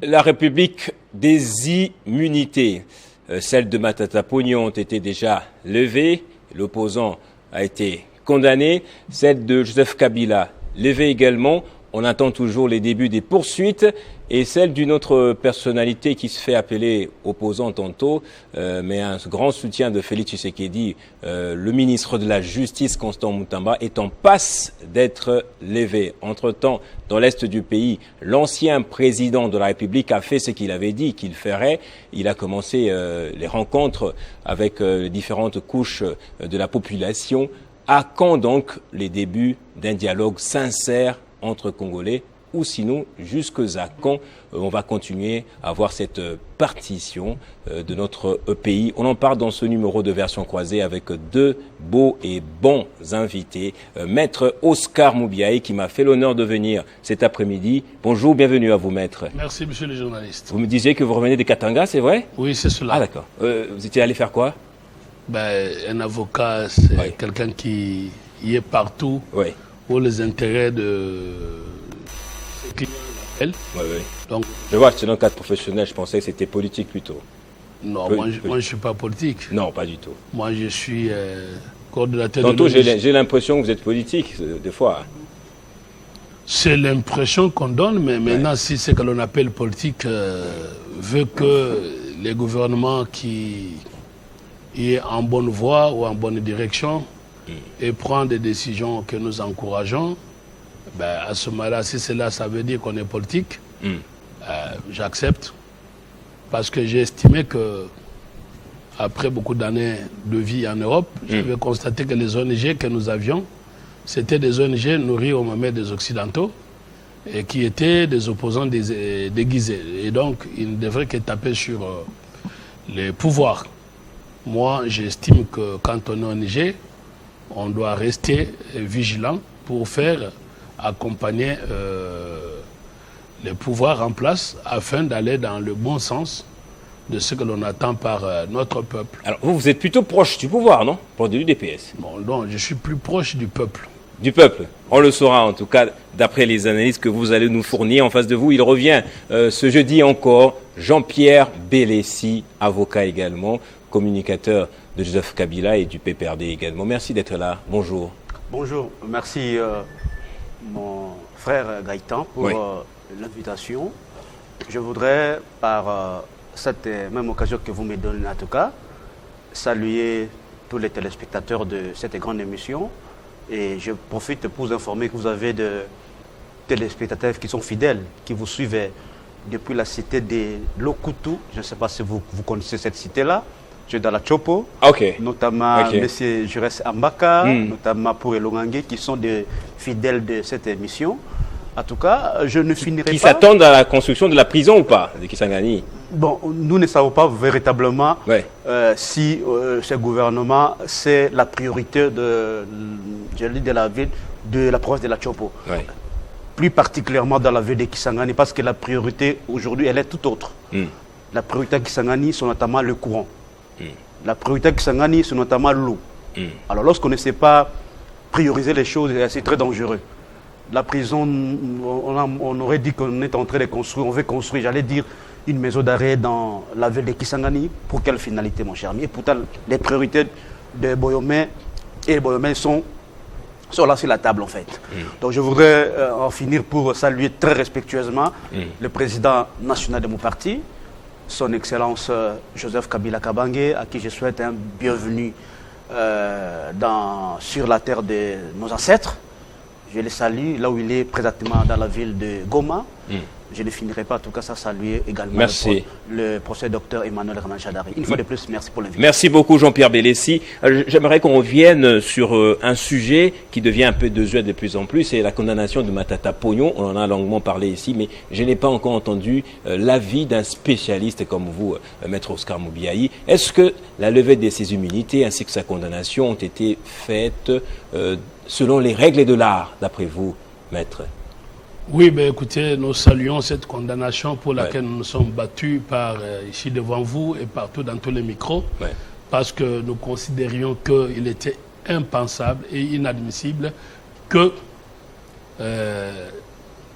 La République des immunités, celles de Matata Pognon ont été déjà levées, l'opposant a été condamné, celle de Joseph Kabila levée également. On attend toujours les débuts des poursuites et celle d'une autre personnalité qui se fait appeler opposant tantôt, mais un grand soutien de Félix Tshisekedi, le ministre de la Justice Constant Mutamba, est en passe d'être levé. Entre-temps, dans l'est du pays, l'ancien président de la République a fait ce qu'il avait dit qu'il ferait. Il a commencé les rencontres avec les différentes couches de la population. À quand donc les débuts d'un dialogue sincère entre Congolais, ou sinon jusqu'à quand on va continuer à avoir cette partition de notre pays? On en parle dans ce numéro de Version Croisée avec deux beaux et bons invités. Maître Oscar Moubiaï qui m'a fait l'honneur de venir cet après-midi. Bonjour, bienvenue à vous, maître. Merci, monsieur le journaliste. Vous me disiez que vous revenez de Katanga, c'est vrai? Oui, c'est cela. Ah d'accord. Vous étiez allé faire quoi? Un avocat, c'est quelqu'un qui y est partout. Oui. Pour les intérêts de ses clients. Oui, oui. Donc, je vois, c'est dans le cadre professionnel, je pensais que c'était politique plutôt. Non, moi je ne suis pas politique. Non, pas du tout. Moi je suis coordonnateur tantôt, j'ai l'impression que vous êtes politique, des fois. C'est l'impression qu'on donne, mais maintenant, si ce que l'on appelle politique veut que les gouvernements qui est en bonne voie ou en bonne direction et prend des décisions que nous encourageons, à ce moment-là, si cela, ça veut dire qu'on est politique, j'accepte. Parce que j'ai estimé que, après beaucoup d'années de vie en Europe, j'avais constaté que les ONG que nous avions, c'était des ONG nourries au moment des Occidentaux et qui étaient des opposants déguisés. Et donc, ils ne devraient que taper sur les pouvoirs. Moi, j'estime que quand on est ONG, on doit rester vigilant pour faire accompagner les pouvoirs en place afin d'aller dans le bon sens de ce que l'on attend par notre peuple. Alors vous êtes plutôt proche du pouvoir, non? Pour de l'UDPS. Bon, non, je suis plus proche du peuple. Du peuple. On le saura en tout cas d'après les analyses que vous allez nous fournir. En face de vous, il revient ce jeudi encore, Jean-Pierre Bélessi, avocat également, communicateur de Joseph Kabila et du PPRD également. Merci d'être là. Bonjour. Bonjour. Merci mon frère Gaëtan pour l'invitation. Je voudrais, par cette même occasion que vous me donnez en tout cas, saluer tous les téléspectateurs de cette grande émission. Et je profite pour vous informer que vous avez des téléspectateurs qui sont fidèles, qui vous suivent depuis la cité de Lokutu. Je ne sais pas si vous connaissez cette cité-là. Je suis dans la Chopo, notamment M. Jures Ambaka, notamment pour Elongangue, qui sont des fidèles de cette émission. En tout cas, je ne finirai pas... Qui s'attendent à la construction de la prison ou pas, de Kisangani? Bon, nous ne savons pas véritablement si ce gouvernement, c'est la priorité de la ville, de la province de la Chopo. Plus particulièrement dans la ville de Kisangani, parce que la priorité aujourd'hui, elle est tout autre. La priorité de Kisangani, c'est notamment le courant. La priorité de Kisangani, c'est notamment l'eau. Alors, lorsqu'on ne sait pas prioriser les choses, c'est très dangereux. La prison, on aurait dit qu'on est en train de construire, on veut construire, j'allais dire, une maison d'arrêt dans la ville de Kisangani. Pour quelle finalité, mon cher ami? Et pourtant, les priorités de Boyomé et Boyomé sont là sur la table, en fait. Donc, je voudrais en finir pour saluer très respectueusement le président national de mon parti, son Excellence Joseph Kabila Kabange, à qui je souhaite un bienvenue sur la terre de nos ancêtres. Je le salue là où il est présentement dans la ville de Goma. Je ne finirai pas en tout cas ça saluer également le professeur docteur Emmanuel Raman Chadari. Une fois de plus, merci pour l'invitation. Merci beaucoup Jean-Pierre Bélessi. J'aimerais qu'on revienne sur un sujet qui devient un peu désuet de plus en plus, c'est la condamnation de Matata Pognon. On en a longuement parlé ici, mais je n'ai pas encore entendu l'avis d'un spécialiste comme vous, Maître Oscar Moubiaï. Est-ce que la levée de ses immunités ainsi que sa condamnation ont été faites selon les règles de l'art, d'après vous, Maître? Oui, écoutez, nous saluons cette condamnation pour laquelle nous nous sommes battus ici devant vous et partout dans tous les micros, parce que nous considérions qu'il était impensable et inadmissible que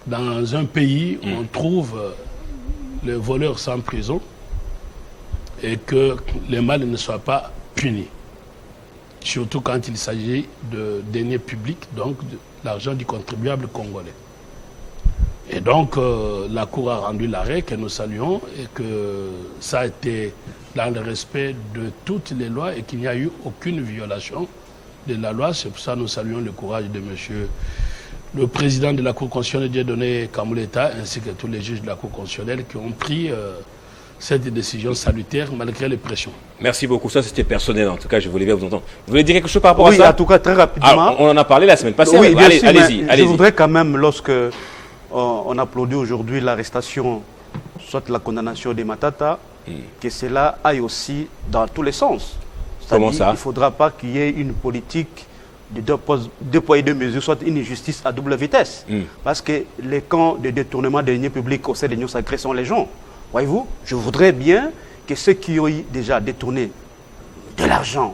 dans un pays, on trouve les voleurs sans prison et que les mal ne soient pas punis. Surtout quand il s'agit de deniers publics, donc de l'argent du contribuable congolais. Et donc, la Cour a rendu l'arrêt que nous saluons et que ça a été dans le respect de toutes les lois et qu'il n'y a eu aucune violation de la loi. C'est pour ça que nous saluons le courage de monsieur le président de la Cour constitutionnelle, Dieudonné Kamuleta, ainsi que tous les juges de la Cour constitutionnelle qui ont pris cette décision salutaire malgré les pressions. Merci beaucoup. Ça, c'était personnel. En tout cas, je voulais bien vous entendre. Vous voulez dire quelque chose par rapport à ça? Oui, en tout cas, très rapidement. On en a parlé la semaine passée. Oui, allez-y. Je voudrais quand même, lorsque on applaudit aujourd'hui l'arrestation, soit la condamnation des Matata, que cela aille aussi dans tous les sens. Comment ça? Il ne faudra pas qu'il y ait une politique de deux poids et deux mesures, soit une justice à double vitesse. Parce que les camps de détournement des deniers publics au sein des unions sacrées sont les gens. Voyez-vous, je voudrais bien que ceux qui ont déjà détourné de l'argent,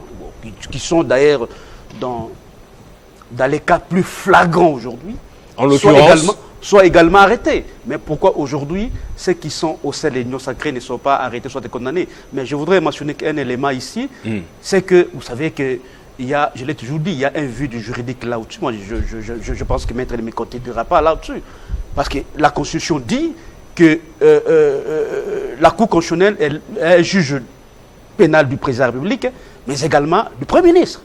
qui sont d'ailleurs dans les cas plus flagrants aujourd'hui, en l'occurrence, soient également arrêtés. Mais pourquoi aujourd'hui, ceux qui sont au sein de l'union sacrée ne sont pas arrêtés, soit condamnés? Mais je voudrais mentionner qu'un élément ici, c'est que, vous savez que il y a, je l'ai toujours dit, il y a un vide juridique là-dessus. Moi, je pense que Maître ne me contredira pas là-dessus. Parce que la Constitution dit que la Cour constitutionnelle est un juge pénal du président de la République, mais également du Premier ministre.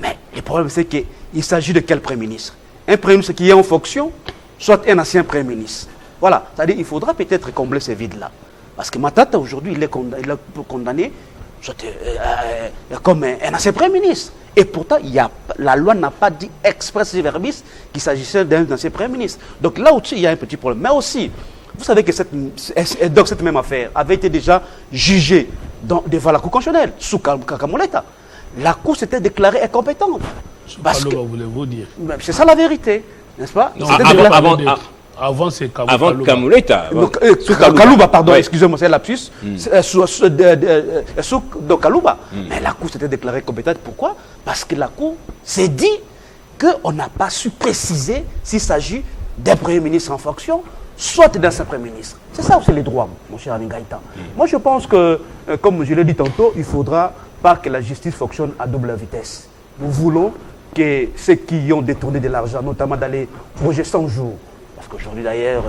Mais le problème, c'est qu'il s'agit de quel Premier ministre? Un Premier ministre qui est en fonction, soit un ancien Premier ministre. Voilà, c'est-à-dire qu'il faudra peut-être combler ces vides-là. Parce que Matata, aujourd'hui, il est condamné comme un ancien Premier ministre. Et pourtant, la loi n'a pas dit express verbis qu'il s'agissait d'un ancien Premier ministre. Donc là aussi, il y a un petit problème. Mais aussi, vous savez que cette même affaire avait été déjà jugée devant la Cour constitutionnelle, sous Kamuleta. La Cour s'était déclarée incompétente. Voulez-vous dire? C'est ça la vérité, n'est-ce pas? Non, avant c'est Kamuleta. Kalouba, pardon, ouais. Excusez-moi, c'est lapsus. Sous Kalouba. Mais la Cour s'était déclarée compétente. Pourquoi? Parce que la Cour s'est dit qu'on n'a pas su préciser s'il s'agit d'un Premier ministre en fonction, soit d'un Premier ministre. C'est ça aussi les droits, mon cher Ami Gaïtan. Moi, je pense que, comme je l'ai dit tantôt, il ne faudra pas que la justice fonctionne à double vitesse. Nous voulons que ceux qui ont détourné de l'argent, notamment dans les projets 100 jours, parce qu'aujourd'hui d'ailleurs,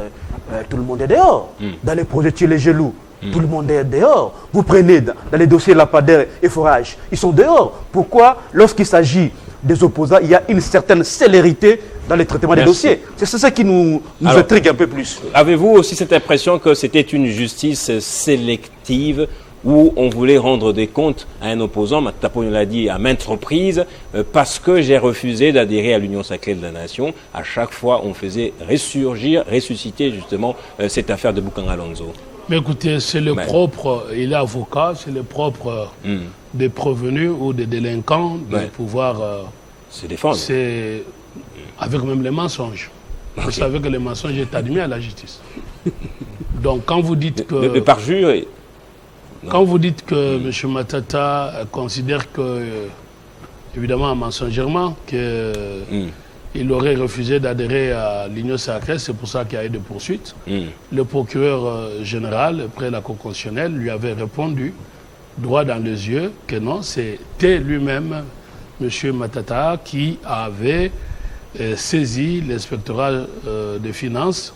tout le monde est dehors, dans les projets Tuer les Gelous, tout le monde est dehors. Vous prenez dans les dossiers lampadaires et forages, ils sont dehors. Pourquoi, lorsqu'il s'agit des opposants, il y a une certaine célérité dans le traitement des dossiers? C'est ça qui nous intrigue un peu plus. Avez-vous aussi cette impression que c'était une justice sélective où on voulait rendre des comptes à un opposant, Matata Ponyo l'a dit à maintes reprises, parce que j'ai refusé d'adhérer à l'Union sacrée de la nation. À chaque fois, on faisait ressusciter justement cette affaire de Boukan Alonso. Mais écoutez, c'est le propre, il est avocat, c'est le propre des prévenus ou des délinquants de pouvoir se défendre. C'est avec même les mensonges. Vous savez que les mensonges est admis à la justice. Donc quand vous dites que... De parjure et... Quand vous dites que M. Matata considère que, évidemment mensongèrement, qu'il aurait refusé d'adhérer à l'Union sacrée, c'est pour ça qu'il y a eu des poursuites. Le procureur général, près de la Cour constitutionnelle, lui avait répondu, droit dans les yeux, que non, c'était lui-même, M. Matata, qui avait saisi l'inspectorat des finances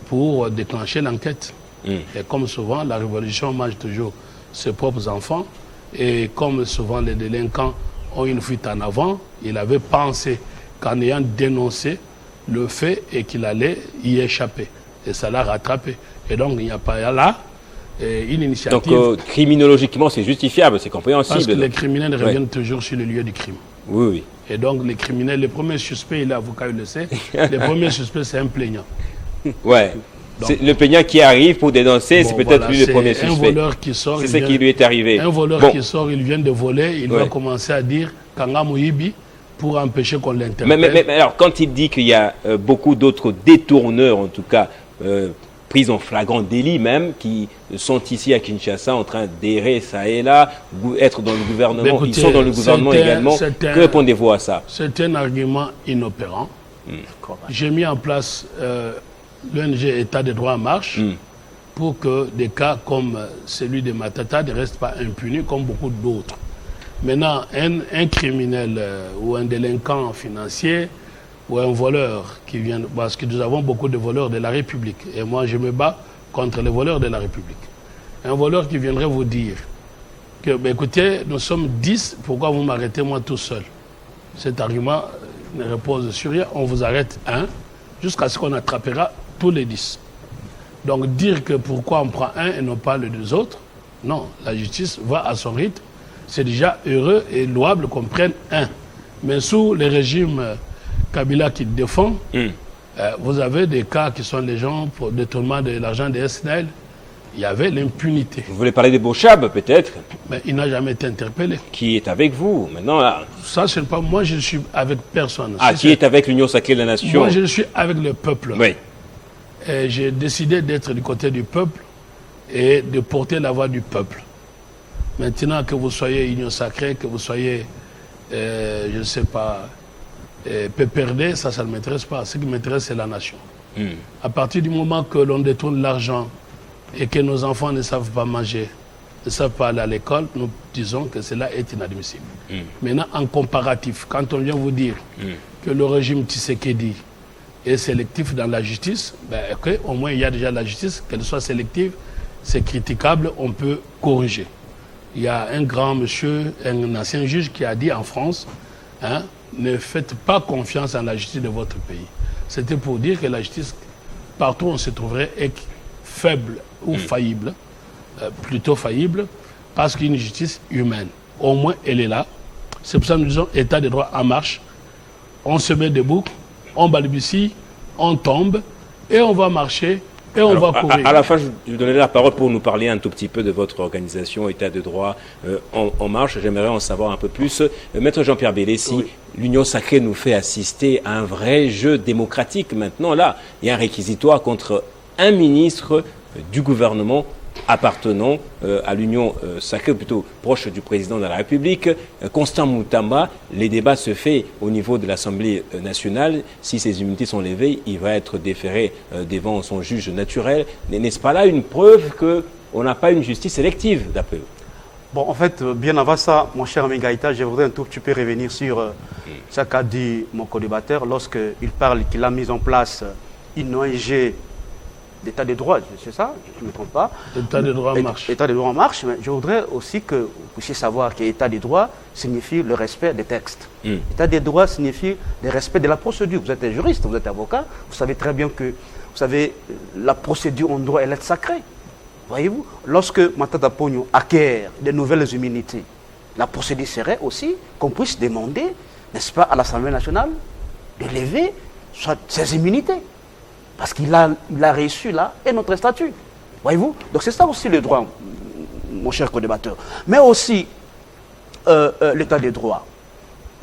pour déclencher l'enquête. Et comme souvent, la révolution mange toujours ses propres enfants. Et comme souvent les délinquants ont une fuite en avant, il avait pensé qu'en ayant dénoncé le fait et qu'il allait y échapper. Et ça l'a rattrapé. Et donc il n'y a pas là une initiative. Donc criminologiquement c'est justifiable, c'est compréhensible. Parce que les criminels reviennent toujours sur le lieu du crime. Oui, oui. Et donc les criminels, les premiers suspects, il est avocat, il le sait, les premiers suspects c'est un plaignant. Ouais. C'est le plaignant qui arrive pour dénoncer, c'est peut-être lui le premier suspect. Un voleur qui sort. C'est ce qui lui est arrivé. Un voleur qui sort, il vient de voler, il va commencer à dire Kanga Mouibi pour empêcher qu'on l'interpelle. Mais alors, quand il dit qu'il y a beaucoup d'autres détourneurs, en tout cas, pris en flagrant délit même, qui sont ici à Kinshasa en train d'errer ça et là, être dans le gouvernement, écoutez, ils sont dans le gouvernement également, que répondez-vous à ça? C'est un argument inopérant. J'ai mis en place l'ONG État des droits en marche pour que des cas comme celui de Matata ne restent pas impunis comme beaucoup d'autres. Maintenant, un criminel ou un délinquant financier ou un voleur qui vient... Parce que nous avons beaucoup de voleurs de la République. Et moi, je me bats contre les voleurs de la République. Un voleur qui viendrait vous dire que, ben, écoutez, nous sommes 10, pourquoi vous m'arrêtez moi tout seul? Cet argument ne repose sur rien. On vous arrête un, jusqu'à ce qu'on attrapera tous les 10. Donc dire que pourquoi on prend un et non pas les deux autres, non, la justice va à son rythme. C'est déjà heureux et louable qu'on prenne un. Mais sous le régime Kabila qui défend, vous avez des cas qui sont les gens pour détournement de l'argent des SNL. Il y avait l'impunité. Vous voulez parler de Bochab, peut-être? Mais il n'a jamais été interpellé. Qui est avec vous, maintenant là? Ça, c'est pas... Moi, je ne suis avec personne. Ah, qui est avec l'Union sacrée de la Nation? Moi, je suis avec le peuple. Oui. Et j'ai décidé d'être du côté du peuple et de porter la voix du peuple. Maintenant, que vous soyez Union sacrée, que vous soyez, je ne sais pas, PPRD, ça ne m'intéresse pas. Ce qui m'intéresse, c'est la nation. À partir du moment que l'on détourne l'argent et que nos enfants ne savent pas manger, ne savent pas aller à l'école, nous disons que cela est inadmissible. Maintenant, en comparatif, quand on vient vous dire que le régime Tshisekedi est sélectif dans la justice, ben, okay, au moins il y a déjà la justice, qu'elle soit sélective, c'est critiquable, on peut corriger. Il y a un grand monsieur, un ancien juge qui a dit en France, hein, ne faites pas confiance en la justice de votre pays. C'était pour dire que la justice, partout où on se trouverait, est faible ou faillible, plutôt faillible, parce qu'une justice humaine, au moins elle est là. C'est pour ça que nous disons état de droit en marche. On se met debout, on balbutie, on tombe, et on va marcher. Et on va courir. À la fin, je vous donnerai la parole pour nous parler un tout petit peu de votre organisation État de droit en marche. J'aimerais en savoir un peu plus. Maître Jean-Pierre Bélessi, oui. L'Union sacrée nous fait assister à un vrai jeu démocratique. Maintenant, là, il y a un réquisitoire contre un ministre du gouvernement appartenant à l'Union sacrée, ou plutôt proche du président de la République, Constant Moutamba. Les débats se font au niveau de l'Assemblée nationale. Si ces immunités sont levées, il va être déféré devant son juge naturel. N'est-ce pas là une preuve qu'on n'a pas une justice sélective, d'après vous? Bon, en fait, bien avant ça, mon cher Mengaïta, je voudrais un tout petit peu revenir sur ce qu'a dit mon co-débatteur lorsqu'il parle qu'il a mis en place une ONG d'état de droit, c'est ça, je ne me trompe pas. État de droit en marche. État de droit en marche, mais je voudrais aussi que vous puissiez savoir que état de droit signifie le respect des textes. État de droit signifie le respect de la procédure. Vous êtes un juriste, vous êtes avocat, vous savez très bien que, vous savez, la procédure en droit, elle est sacrée. Voyez-vous, lorsque Matata Ponyo acquiert de nouvelles immunités, la procédure serait aussi qu'on puisse demander, n'est-ce pas, à l'Assemblée nationale de lever soit ses immunités. Parce qu'il a reçu là et notre statut. Voyez-vous? Donc c'est ça aussi le droit, mon cher co-débatteur. Mais aussi l'état des droits.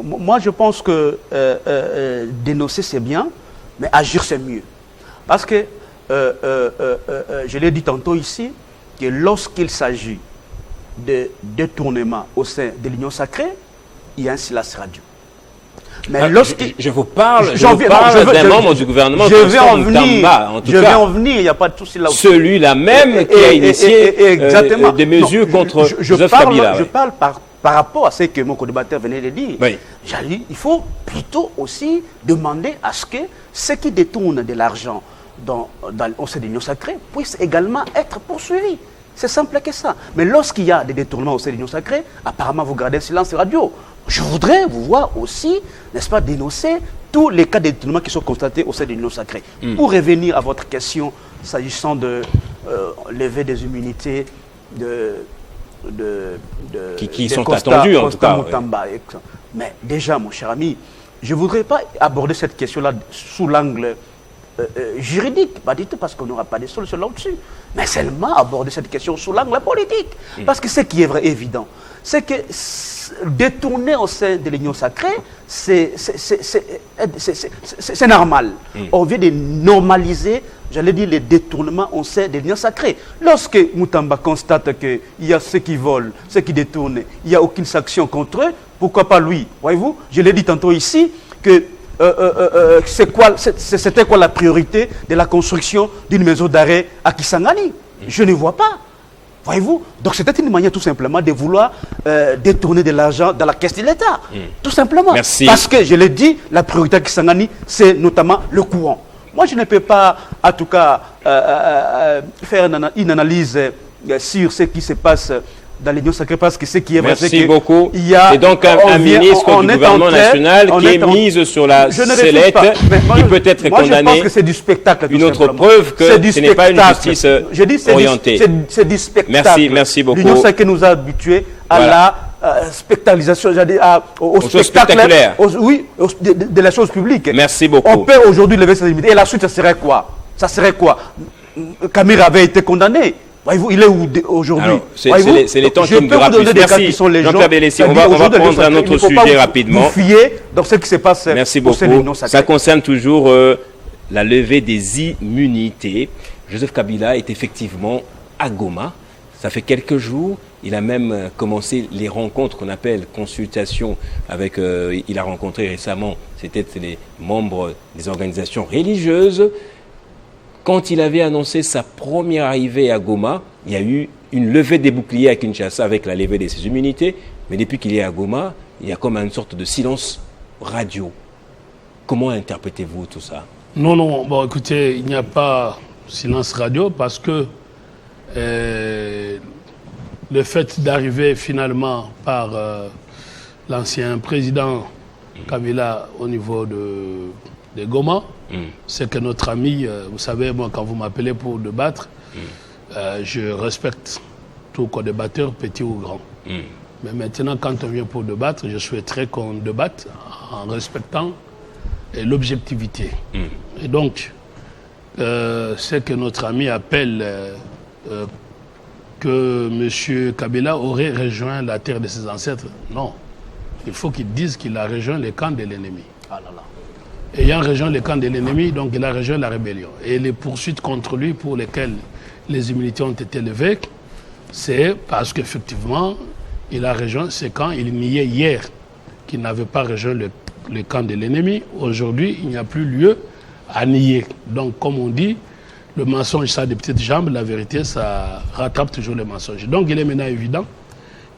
Moi je pense que dénoncer c'est bien, mais agir c'est mieux. Parce que, je l'ai dit tantôt ici, que lorsqu'il s'agit de détournement au sein de l'Union sacrée, il y a un silence radio. Mais je vous parle d'un membre du gouvernement. Je vais en venir, il n'y a pas de souci là. Celui-là même qui a initié des mesures contre Joseph Kabila. Je parle par rapport à ce que mon co-débatteur venait de dire. Oui. Il faut plutôt aussi demander à ce que ceux qui détournent de l'argent au sein de l'Union sacrée puissent également être poursuivis. C'est simple que ça. Mais lorsqu'il y a des détournements au sein de l'Union sacrée, apparemment vous gardez le silence radio. Je voudrais vous voir aussi, n'est-ce pas, dénoncer tous les cas de détournement qui sont constatés au sein de l'Union sacrée. Pour revenir à votre question, s'agissant de lever des immunités qui sont attendues en tout cas. Oui. Mais déjà, mon cher ami, je ne voudrais pas aborder cette question-là sous l'angle juridique, pas du tout, parce qu'on n'aura pas de solution là-dessus, mais seulement aborder cette question sous l'angle politique. Parce que ce qui est vrai, évident, c'est que détourner au sein de l'Union sacrée, c'est normal. On vient de normaliser, j'allais dire, les détournements au sein de l'Union sacrée. Lorsque Moutamba constate qu'il y a ceux qui volent, ceux qui détournent, il n'y a aucune sanction contre eux, pourquoi pas lui? Voyez-vous, je l'ai dit tantôt ici, que c'était quoi la priorité de la construction d'une maison d'arrêt à Kisangani? Je ne vois pas. Voyez-vous? Donc c'était une manière tout simplement de vouloir détourner de l'argent dans la caisse de l'État. Tout simplement. Merci. Parce que, je l'ai dit, la priorité à Kisangani, c'est notamment le courant. Moi, je ne peux pas, en tout cas, faire une analyse sur ce qui se passe dans l'Union sacrée, parce que ce qui est vrai, c'est que... Merci beaucoup. C'est donc un ministre du gouvernement national qui est mise sur la sellette, qui peut être condamné. Je pense que c'est du spectacle. Une autre preuve que ce n'est pas une justice orientée. C'est du spectacle. Merci beaucoup. L'Union sacrée nous a habitués à la spectalisation, au spectacle, de la chose publique. Merci beaucoup. On peut aujourd'hui lever ses limites. Et la suite, ça serait quoi? Kamira avait été condamné. Voyez-vous, il est où aujourd'hui? C'est les temps qui me durent plus. Merci, Jean-Pierre Bélessi. On va prendre un autre sujet rapidement. Dans ce qui se passe. Merci beaucoup. Ça concerne toujours la levée des immunités. Joseph Kabila est effectivement à Goma. Ça fait quelques jours. Il a même commencé les rencontres qu'on appelle consultations avec... il a rencontré récemment, c'était les membres des organisations religieuses. Quand il avait annoncé sa première arrivée à Goma, il y a eu une levée des boucliers à Kinshasa avec la levée de ses immunités. Mais depuis qu'il est à Goma, il y a comme une sorte de silence radio. Comment interprétez-vous tout ça? Non, bon écoutez, il n'y a pas silence radio parce que le fait d'arriver finalement par l'ancien président Kabila au niveau de Goma, c'est que notre ami, vous savez, moi quand vous m'appelez pour débattre, je respecte tout co-débatteur, petit ou grand. Mais maintenant, quand on vient pour débattre, je souhaiterais qu'on débatte en respectant l'objectivité. Et donc, c'est que notre ami appelle que M. Kabila aurait rejoint la terre de ses ancêtres. Non. Il faut qu'il dise qu'il a rejoint le camp de l'ennemi. Ah là là. Ayant rejoint le camp de l'ennemi, donc il a rejoint la rébellion. Et les poursuites contre lui pour lesquelles les immunités ont été levées, c'est parce qu'effectivement, il a rejoint ce camp. Il niait hier qu'il n'avait pas rejoint le camp de l'ennemi. Aujourd'hui, il n'y a plus lieu à nier. Donc, comme on dit, le mensonge, ça a des petites jambes, la vérité, ça rattrape toujours le mensonge. Donc, il est maintenant évident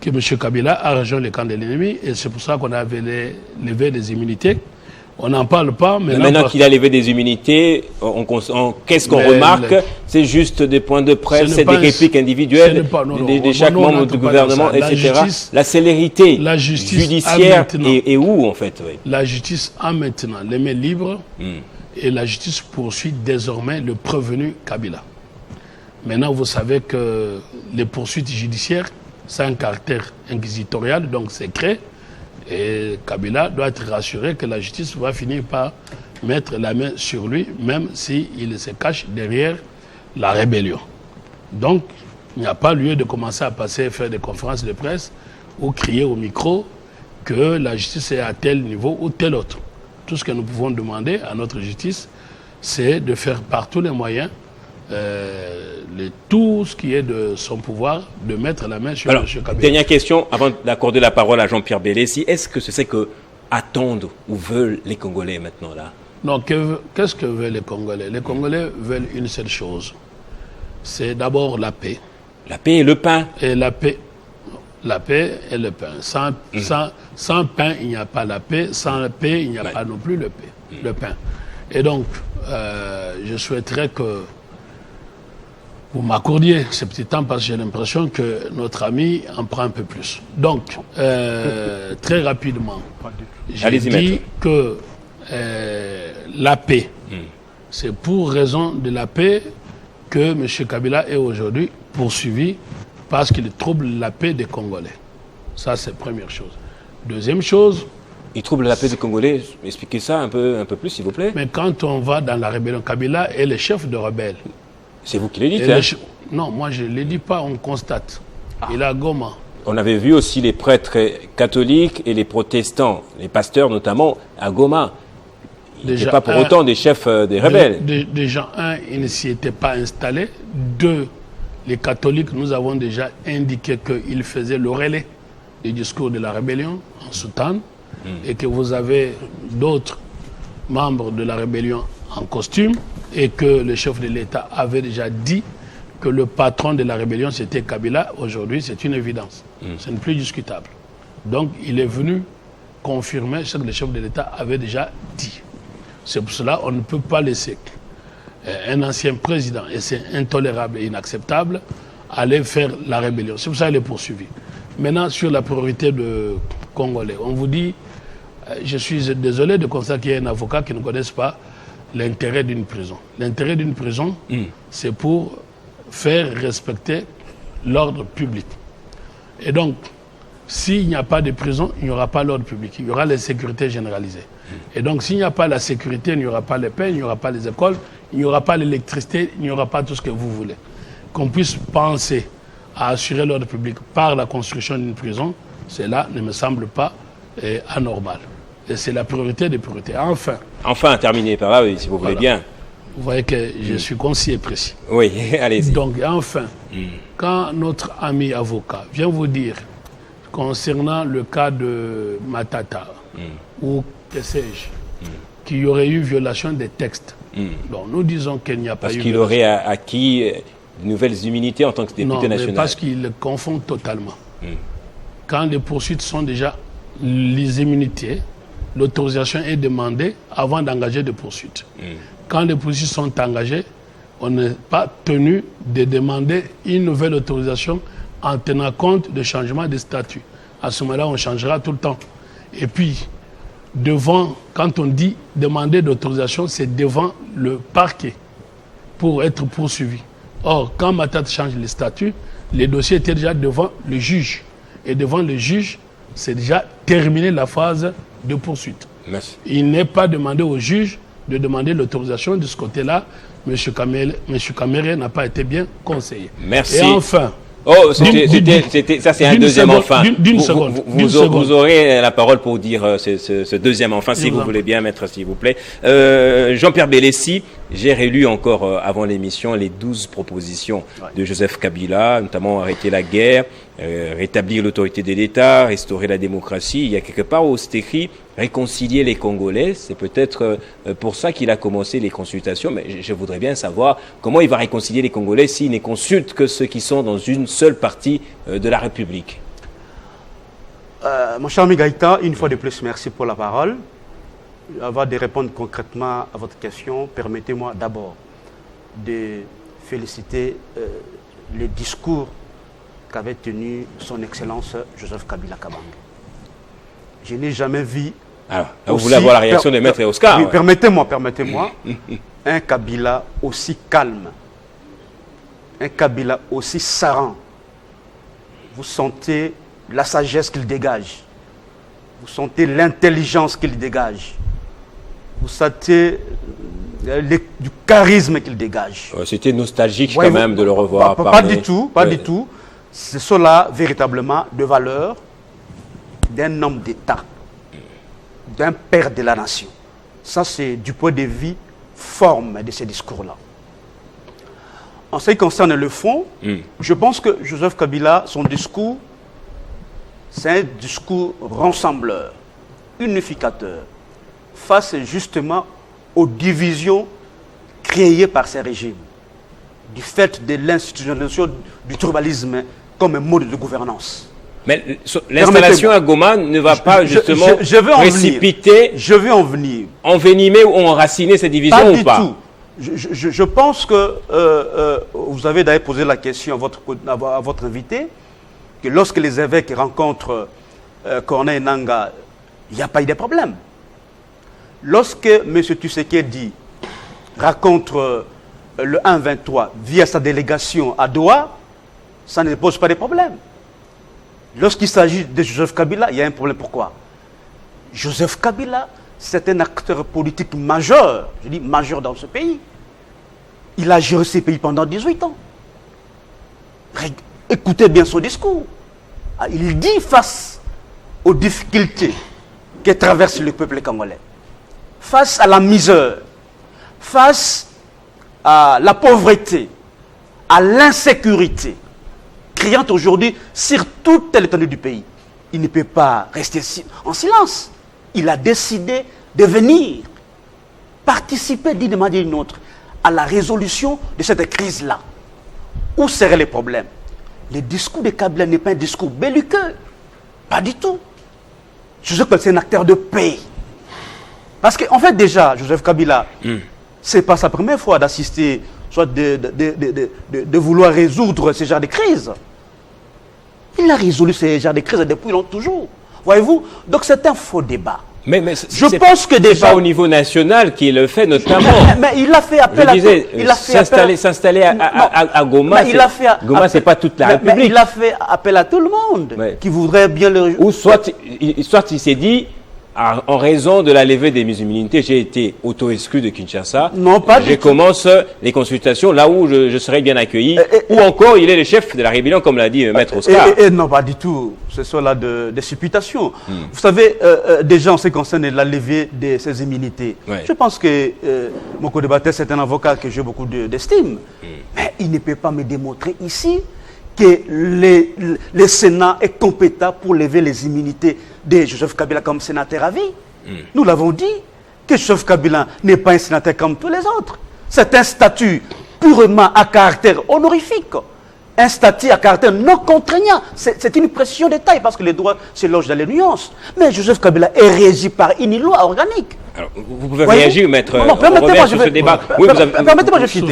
que M. Kabila a rejoint le camp de l'ennemi et c'est pour ça qu'on a levé des immunités. On n'en parle pas. Maintenant qu'il a levé des immunités, qu'est-ce qu'on remarque? C'est juste des points de presse, c'est des répliques individuelles de chaque membre du gouvernement, etc. La célérité judiciaire est où, en fait? La justice a maintenant les mains libres et la justice poursuit désormais le prévenu Kabila. Maintenant, vous savez que les poursuites judiciaires, c'est un caractère inquisitorial, donc secret. Et Kabila doit être rassuré que la justice va finir par mettre la main sur lui, même s'il se cache derrière la rébellion. Donc, il n'y a pas lieu de commencer à faire des conférences de presse ou crier au micro que la justice est à tel niveau ou tel autre. Tout ce que nous pouvons demander à notre justice, c'est de faire par tous les moyens tout ce qui est de son pouvoir, de mettre la main sur M. Kabila. Dernière question, avant d'accorder la parole à Jean-Pierre Bélessi. Est-ce que c'est que attendent ou veulent les Congolais maintenant là? Non, qu'est-ce que veulent les Congolais? Les Congolais veulent une seule chose. C'est d'abord la paix. La paix et le pain. Et la paix et le pain. Sans pain, il n'y a pas la paix. Sans paix, il n'y a pas non plus le pain. Et donc, je souhaiterais que vous m'accordiez ce petit temps parce que j'ai l'impression que notre ami en prend un peu plus. Donc, très rapidement, j'ai dit que la paix, c'est pour raison de la paix que M. Kabila est aujourd'hui poursuivi parce qu'il trouble la paix des Congolais. Ça, c'est la première chose. Deuxième chose... Il trouble la paix des Congolais. Expliquez ça un peu plus, s'il vous plaît. Mais quand on va dans la rébellion, Kabila est le chef de rebelles. C'est vous qui le dites, hein? Non, moi je ne le dis pas, on constate. Il est à Goma. On avait vu aussi les prêtres catholiques et les protestants, les pasteurs notamment, à Goma. Ils n'étaient pas pour autant des chefs des rebelles. Déjà, ils ne s'y étaient pas installés. Deux, les catholiques, nous avons déjà indiqué qu'ils faisaient le relais du discours de la rébellion en soutane et que vous avez d'autres membres de la rébellion en costume et que le chef de l'État avait déjà dit que le patron de la rébellion, c'était Kabila, aujourd'hui, c'est une évidence. Ce n'est plus discutable. Donc, il est venu confirmer ce que le chef de l'État avait déjà dit. C'est pour cela qu'on ne peut pas laisser un ancien président, et c'est intolérable et inacceptable, aller faire la rébellion. C'est pour ça qu'il est poursuivi. Maintenant, sur la priorité de Congolais, on vous dit, je suis désolé de constater qu'il y a un avocat qui ne connaisse pas l'intérêt d'une prison. L'intérêt d'une prison, c'est pour faire respecter l'ordre public. Et donc, s'il n'y a pas de prison, il n'y aura pas l'ordre public. Il y aura la sécurité généralisée. Et donc, s'il n'y a pas la sécurité, il n'y aura pas les paix, il n'y aura pas les écoles, il n'y aura pas l'électricité, il n'y aura pas tout ce que vous voulez. Qu'on puisse penser à assurer l'ordre public par la construction d'une prison, cela ne me semble pas anormal. Et c'est la priorité des priorités. Enfin, terminer par là, oui, si vous voulez bien. Vous voyez que je suis concis et précis. Oui, allez-y. Donc, enfin, quand notre ami avocat vient vous dire, concernant le cas de Matata, ou que sais-je, qu'il y aurait eu violation des textes, donc nous disons qu'il n'y a pas eu... Parce qu'il aurait acquis de nouvelles immunités en tant que député national. Non, parce qu'il le confond totalement. Quand les poursuites sont déjà les immunités, l'autorisation est demandée avant d'engager des poursuites. Quand les poursuites sont engagées, on n'est pas tenu de demander une nouvelle autorisation en tenant compte de changement de statut. À ce moment-là, on changera tout le temps. Et puis, quand on dit demander d'autorisation, c'est devant le parquet pour être poursuivi. Or, quand Matata change le statut, les dossiers étaient déjà devant le juge. Et devant le juge, c'est déjà terminé la phase de poursuite. Merci. Il n'est pas demandé au juge de demander l'autorisation. De ce côté-là, M. Kamere n'a pas été bien conseillé. Merci. Et enfin... Oh, ça c'est un deuxième enfin. Vous aurez la parole pour dire ce deuxième enfin, si vous voulez bien, maître, s'il vous plaît. Jean-Pierre Bélessi, j'ai relu encore avant l'émission les 12 propositions de Joseph Kabila, notamment arrêter la guerre, rétablir l'autorité de l'État, restaurer la démocratie. Il y a quelque part où c'est écrit réconcilier les Congolais. C'est peut-être pour ça qu'il a commencé les consultations, mais je voudrais bien savoir comment il va réconcilier les Congolais s'il ne consulte que ceux qui sont dans une seule partie de la République. Mon cher ami Gaïta, une fois de plus, merci pour la parole. Avant de répondre concrètement à votre question, permettez-moi d'abord de féliciter les discours qu'avait tenu son Excellence Joseph Kabila Kabange. Je n'ai jamais vu... Alors, vous voulez avoir la réaction de Maître Oscar? Oui, permettez-moi. Un Kabila aussi calme, un Kabila aussi serein. Vous sentez la sagesse qu'il dégage. Vous sentez l'intelligence qu'il dégage. Vous sentez du charisme qu'il dégage. C'était nostalgique quand même de le revoir parler. Pas du tout, pas du tout. C'est cela véritablement de valeur d'un homme d'État, d'un père de la nation. Ça, c'est du point de vue forme de ces discours-là. En ce qui concerne le fond, je pense que Joseph Kabila, son discours, c'est un discours rassembleur, unificateur, face justement aux divisions créées par ces régimes, du fait de l'institutionnalisation du tribalisme comme un mode de gouvernance. Mais l'installation à Goma ne va pas justement précipiter, envenimer ou enraciner ces divisions ou pas? Pas du tout. Je pense que vous avez d'ailleurs posé la question à votre invité, que lorsque les évêques rencontrent Corneille Nangaa, il n'y a pas eu de problème. Lorsque M. Tshisekedi rencontre le 1-23 via sa délégation à Doha, ça ne pose pas de problème. Lorsqu'il s'agit de Joseph Kabila, il y a un problème. Pourquoi? Joseph Kabila, c'est un acteur politique majeur, je dis majeur dans ce pays. Il a géré ce pays pendant 18 ans. Écoutez bien son discours. Il dit face aux difficultés que traverse le peuple congolais, face à la misère, face à la pauvreté, à l'insécurité, criant aujourd'hui sur toute l'étendue du pays. Il ne peut pas rester en silence. Il a décidé de venir participer d'une manière ou d'une autre à la résolution de cette crise-là. où seraient les problèmes? Le discours de Kabila n'est pas un discours belliqueux. Pas du tout. Joseph Kabila, c'est un acteur de paix. Parce qu'en fait, déjà, Joseph Kabila, c'est pas sa première fois d'assister, soit de vouloir résoudre ce genre de crise. Il a résolu ce genre de crise depuis longtemps, toujours. Voyez-vous? Donc c'est un faux débat. Mais je pense que déjà... pas au niveau national qu'il le fait, notamment. Mais il a fait appel s'installer à Goma, Goma, c'est pas toute la République. Mais il a fait appel à tout le monde qui voudrait bien le... Ou soit il s'est dit, en raison de la levée des immunités, j'ai été auto-exclu de Kinshasa. Non, pas du tout. Je commence les consultations là où je serai bien accueilli. Ou encore, il est le chef de la rébellion, comme l'a dit Maître Oscar. Non, pas du tout. Ce sont là des supputations. Vous savez, déjà, en ce qui concerne la levée de ces immunités, je pense que mon co-débatteur, c'est un avocat que j'ai beaucoup d'estime. Mais il ne peut pas me démontrer ici que le Sénat est compétent pour lever les immunités de Joseph Kabila comme sénateur à vie. Nous l'avons dit, que Joseph Kabila n'est pas un sénateur comme tous les autres. C'est un statut purement à caractère honorifique. Un statut à caractère non contraignant. C'est une pression de taille parce que les droits se logent dans les nuances. Mais Joseph Kabila est régi par une loi organique. Alors, vous pouvez réagir, maître. Non, permettez-moi, sur ce débat. Permettez-moi, je cite.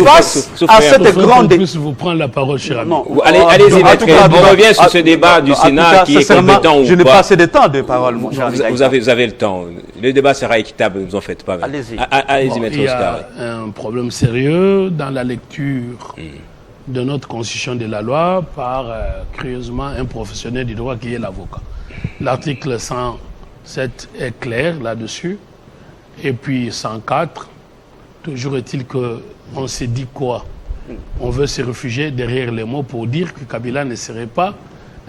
Face à cette grande... vous prendre la parole, cher ami. Allez-y, maître. On revient sur ce débat du Sénat qui est compétent ou pas. Je n'ai pas assez de temps de parole, mon cher. Vous avez le temps. Le débat sera équitable, ne vous en faites pas. Allez-y. Allez-y, maître Oscar. Il y a un problème sérieux dans la lecture de notre constitution de la loi par, curieusement, un professionnel du droit qui est l'avocat. L'article 107 est clair là-dessus. Et puis 104, toujours est-il qu'on s'est dit quoi? On veut se réfugier derrière les mots pour dire que Kabila ne serait pas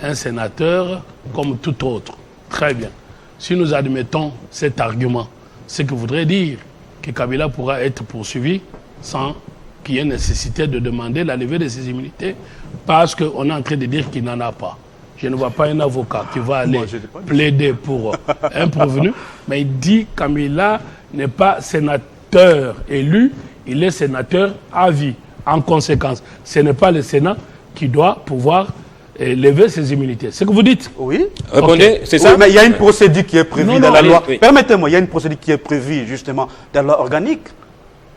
un sénateur comme tout autre. Très bien. Si nous admettons cet argument, ce qui voudrait dire que Kabila pourra être poursuivi sans qu'il y ait nécessité de demander la levée de ses immunités parce qu'on est en train de dire qu'il n'en a pas. Je ne vois pas un avocat qui va aller plaider pour un prévenu, mais il dit que Kabila n'est pas sénateur élu, il est sénateur à vie. En conséquence, ce n'est pas le Sénat qui doit pouvoir lever ses immunités. C'est ce que vous dites? Oui. Répondez, c'est ça? Oui, mais il y a une procédure qui est prévue dans la loi. Oui. Permettez-moi, il y a une procédure qui est prévue justement dans la loi organique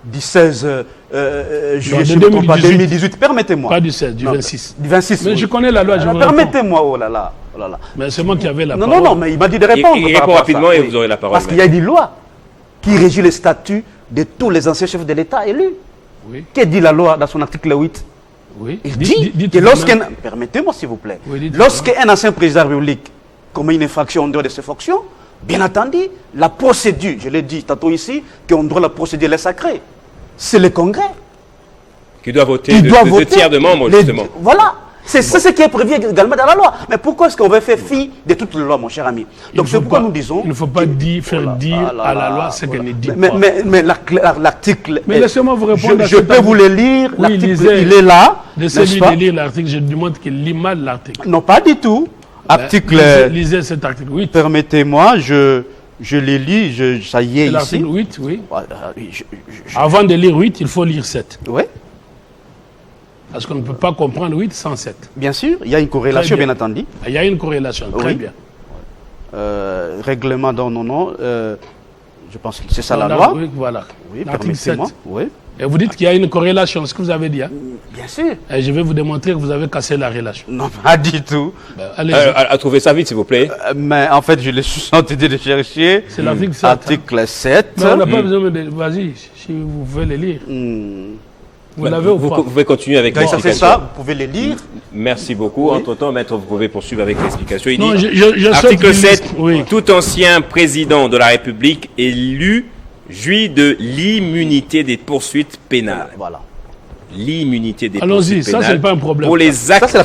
du 16 juillet 2018. Permettez-moi. Pas du 16, du 26. Du 26. Mais oui. Je connais la loi. Permettez-moi, oh là là. Mais c'est moi qui avais la parole. Non, mais il m'a dit de répondre. Il répond rapidement et vous aurez la parole. Parce qu'il y a une loi qui régit le statut de tous les anciens chefs de l'État élus. Oui. Que dit la loi dans son article 8? Oui. Il dit que lorsqu'un... Permettez-moi s'il vous plaît. Oui, lorsqu'un ancien président de la République commet une infraction en dehors de ses fonctions, bien entendu, la procédure, je l'ai dit tantôt ici, qu'on doit la procédure est sacrée. C'est le Congrès. Qui doit voter deux tiers de membres, justement. Voilà. C'est ce qui est prévu également dans la loi. Mais pourquoi est-ce qu'on veut faire fi de toutes les lois, mon cher ami? Donc c'est pourquoi nous disons... Il ne faut pas faire dire à la loi ce qu'elle ne dit pas. Mais l'article... Mais laissez-moi vous répondre. Je peux vous le lire. Oui, il est là. Laissez-lui de lire l'article. Je demande qu'il lit mal l'article. Non, pas du tout. Lisez cet article 8. Permettez-moi, je le lis, ça y est ici. L'article 8, oui. Avant de lire 8, il faut lire 7. Oui. Parce qu'on ne peut pas comprendre 8 sans 7. Bien sûr, il y a une corrélation, bien entendu. Il y a une corrélation, très bien. Règlement dans nos noms, je pense que c'est ça la loi. Oui, voilà. Oui, permettez-moi. Oui. Et vous dites qu'il y a une corrélation, ce que vous avez dit. Hein? Bien sûr. Et je vais vous démontrer que vous avez cassé la relation. Non, pas du tout. À trouver ça vite, s'il vous plaît. Mais en fait, je l'ai tenté de chercher. C'est l'article 7. Article 7. Mais on n'a pas besoin de... Vas-y, si vous pouvez le lire. Vous l'avez ou pas? Vous pouvez continuer avec l'explication. C'est ça, vous pouvez les lire. Merci beaucoup. Oui. Entre-temps, maître, vous pouvez poursuivre avec l'explication. Il non, dit, article 7, oui. Tout ancien président de la République élu jouit de l'immunité des poursuites pénales. Voilà. L'immunité des poursuites pénales. Allons-y, ça, c'est pas un problème. Pour les actes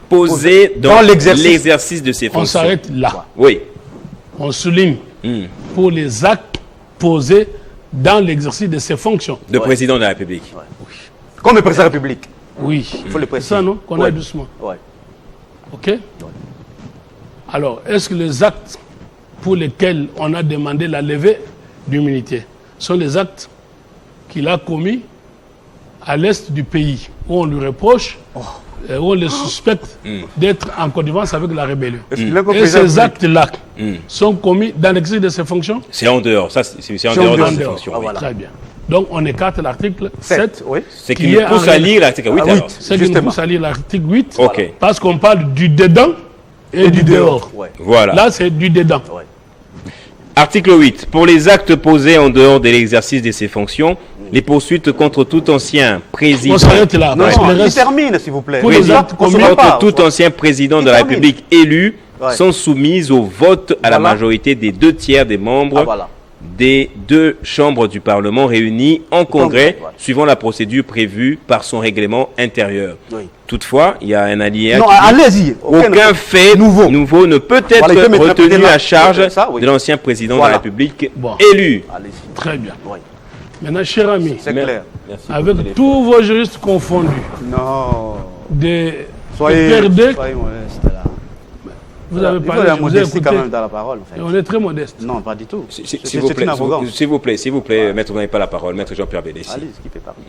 posés dans l'exercice de ses fonctions. On s'arrête là. Oui. On souligne pour les actes posés dans l'exercice de ses fonctions. De président de la République. Ouais. Oui. Comme le président de la République. Oui. Il faut le préciser. Ça, non? Qu'on aille doucement. Oui. OK? Ouais. Alors, est-ce que les actes pour lesquels on a demandé la levée d'immunité sont les actes qu'il a commis à l'est du pays, où on lui reproche, où on le suspecte d'être en connivence avec la rébellion. Et ces actes-là sont commis dans l'exercice de ses fonctions? C'est en dehors, ça c'est en dehors de ses fonctions. Ah, voilà. Très bien. Donc on écarte l'article 7, c'est qui nous pousse à lire l'article 8. C'est qui nous pousse à lire l'article 8, okay. Parce qu'on parle du dedans et du dehors. Voilà. Là c'est du dedans. Article 8. Pour les actes posés en dehors de l'exercice de ses fonctions, les poursuites contre tout ancien président... On s'arrête là. Il termine, s'il vous plaît. Pour les actes contre tout ancien président de la République élu sont soumises au vote à la majorité des 2/3 des membres des 2 chambres du Parlement réunies en congrès, suivant la procédure prévue par son règlement intérieur. Toutefois, il y a un alinéa qui dit aucun fait nouveau ne peut être retenu à charge de l'ancien président de la République élu. Très bien. Maintenant, cher ami, avec tous vos juristes confondus, soyez modeste là. Vous avez parlé de la modestie quand même dans la parole. En fait. On est très modeste. Non, pas du tout. S'il vous plaît, maître, vous n'avez pas la parole. Maître Jean-Pierre Bélessi. Allez, qui peut parler.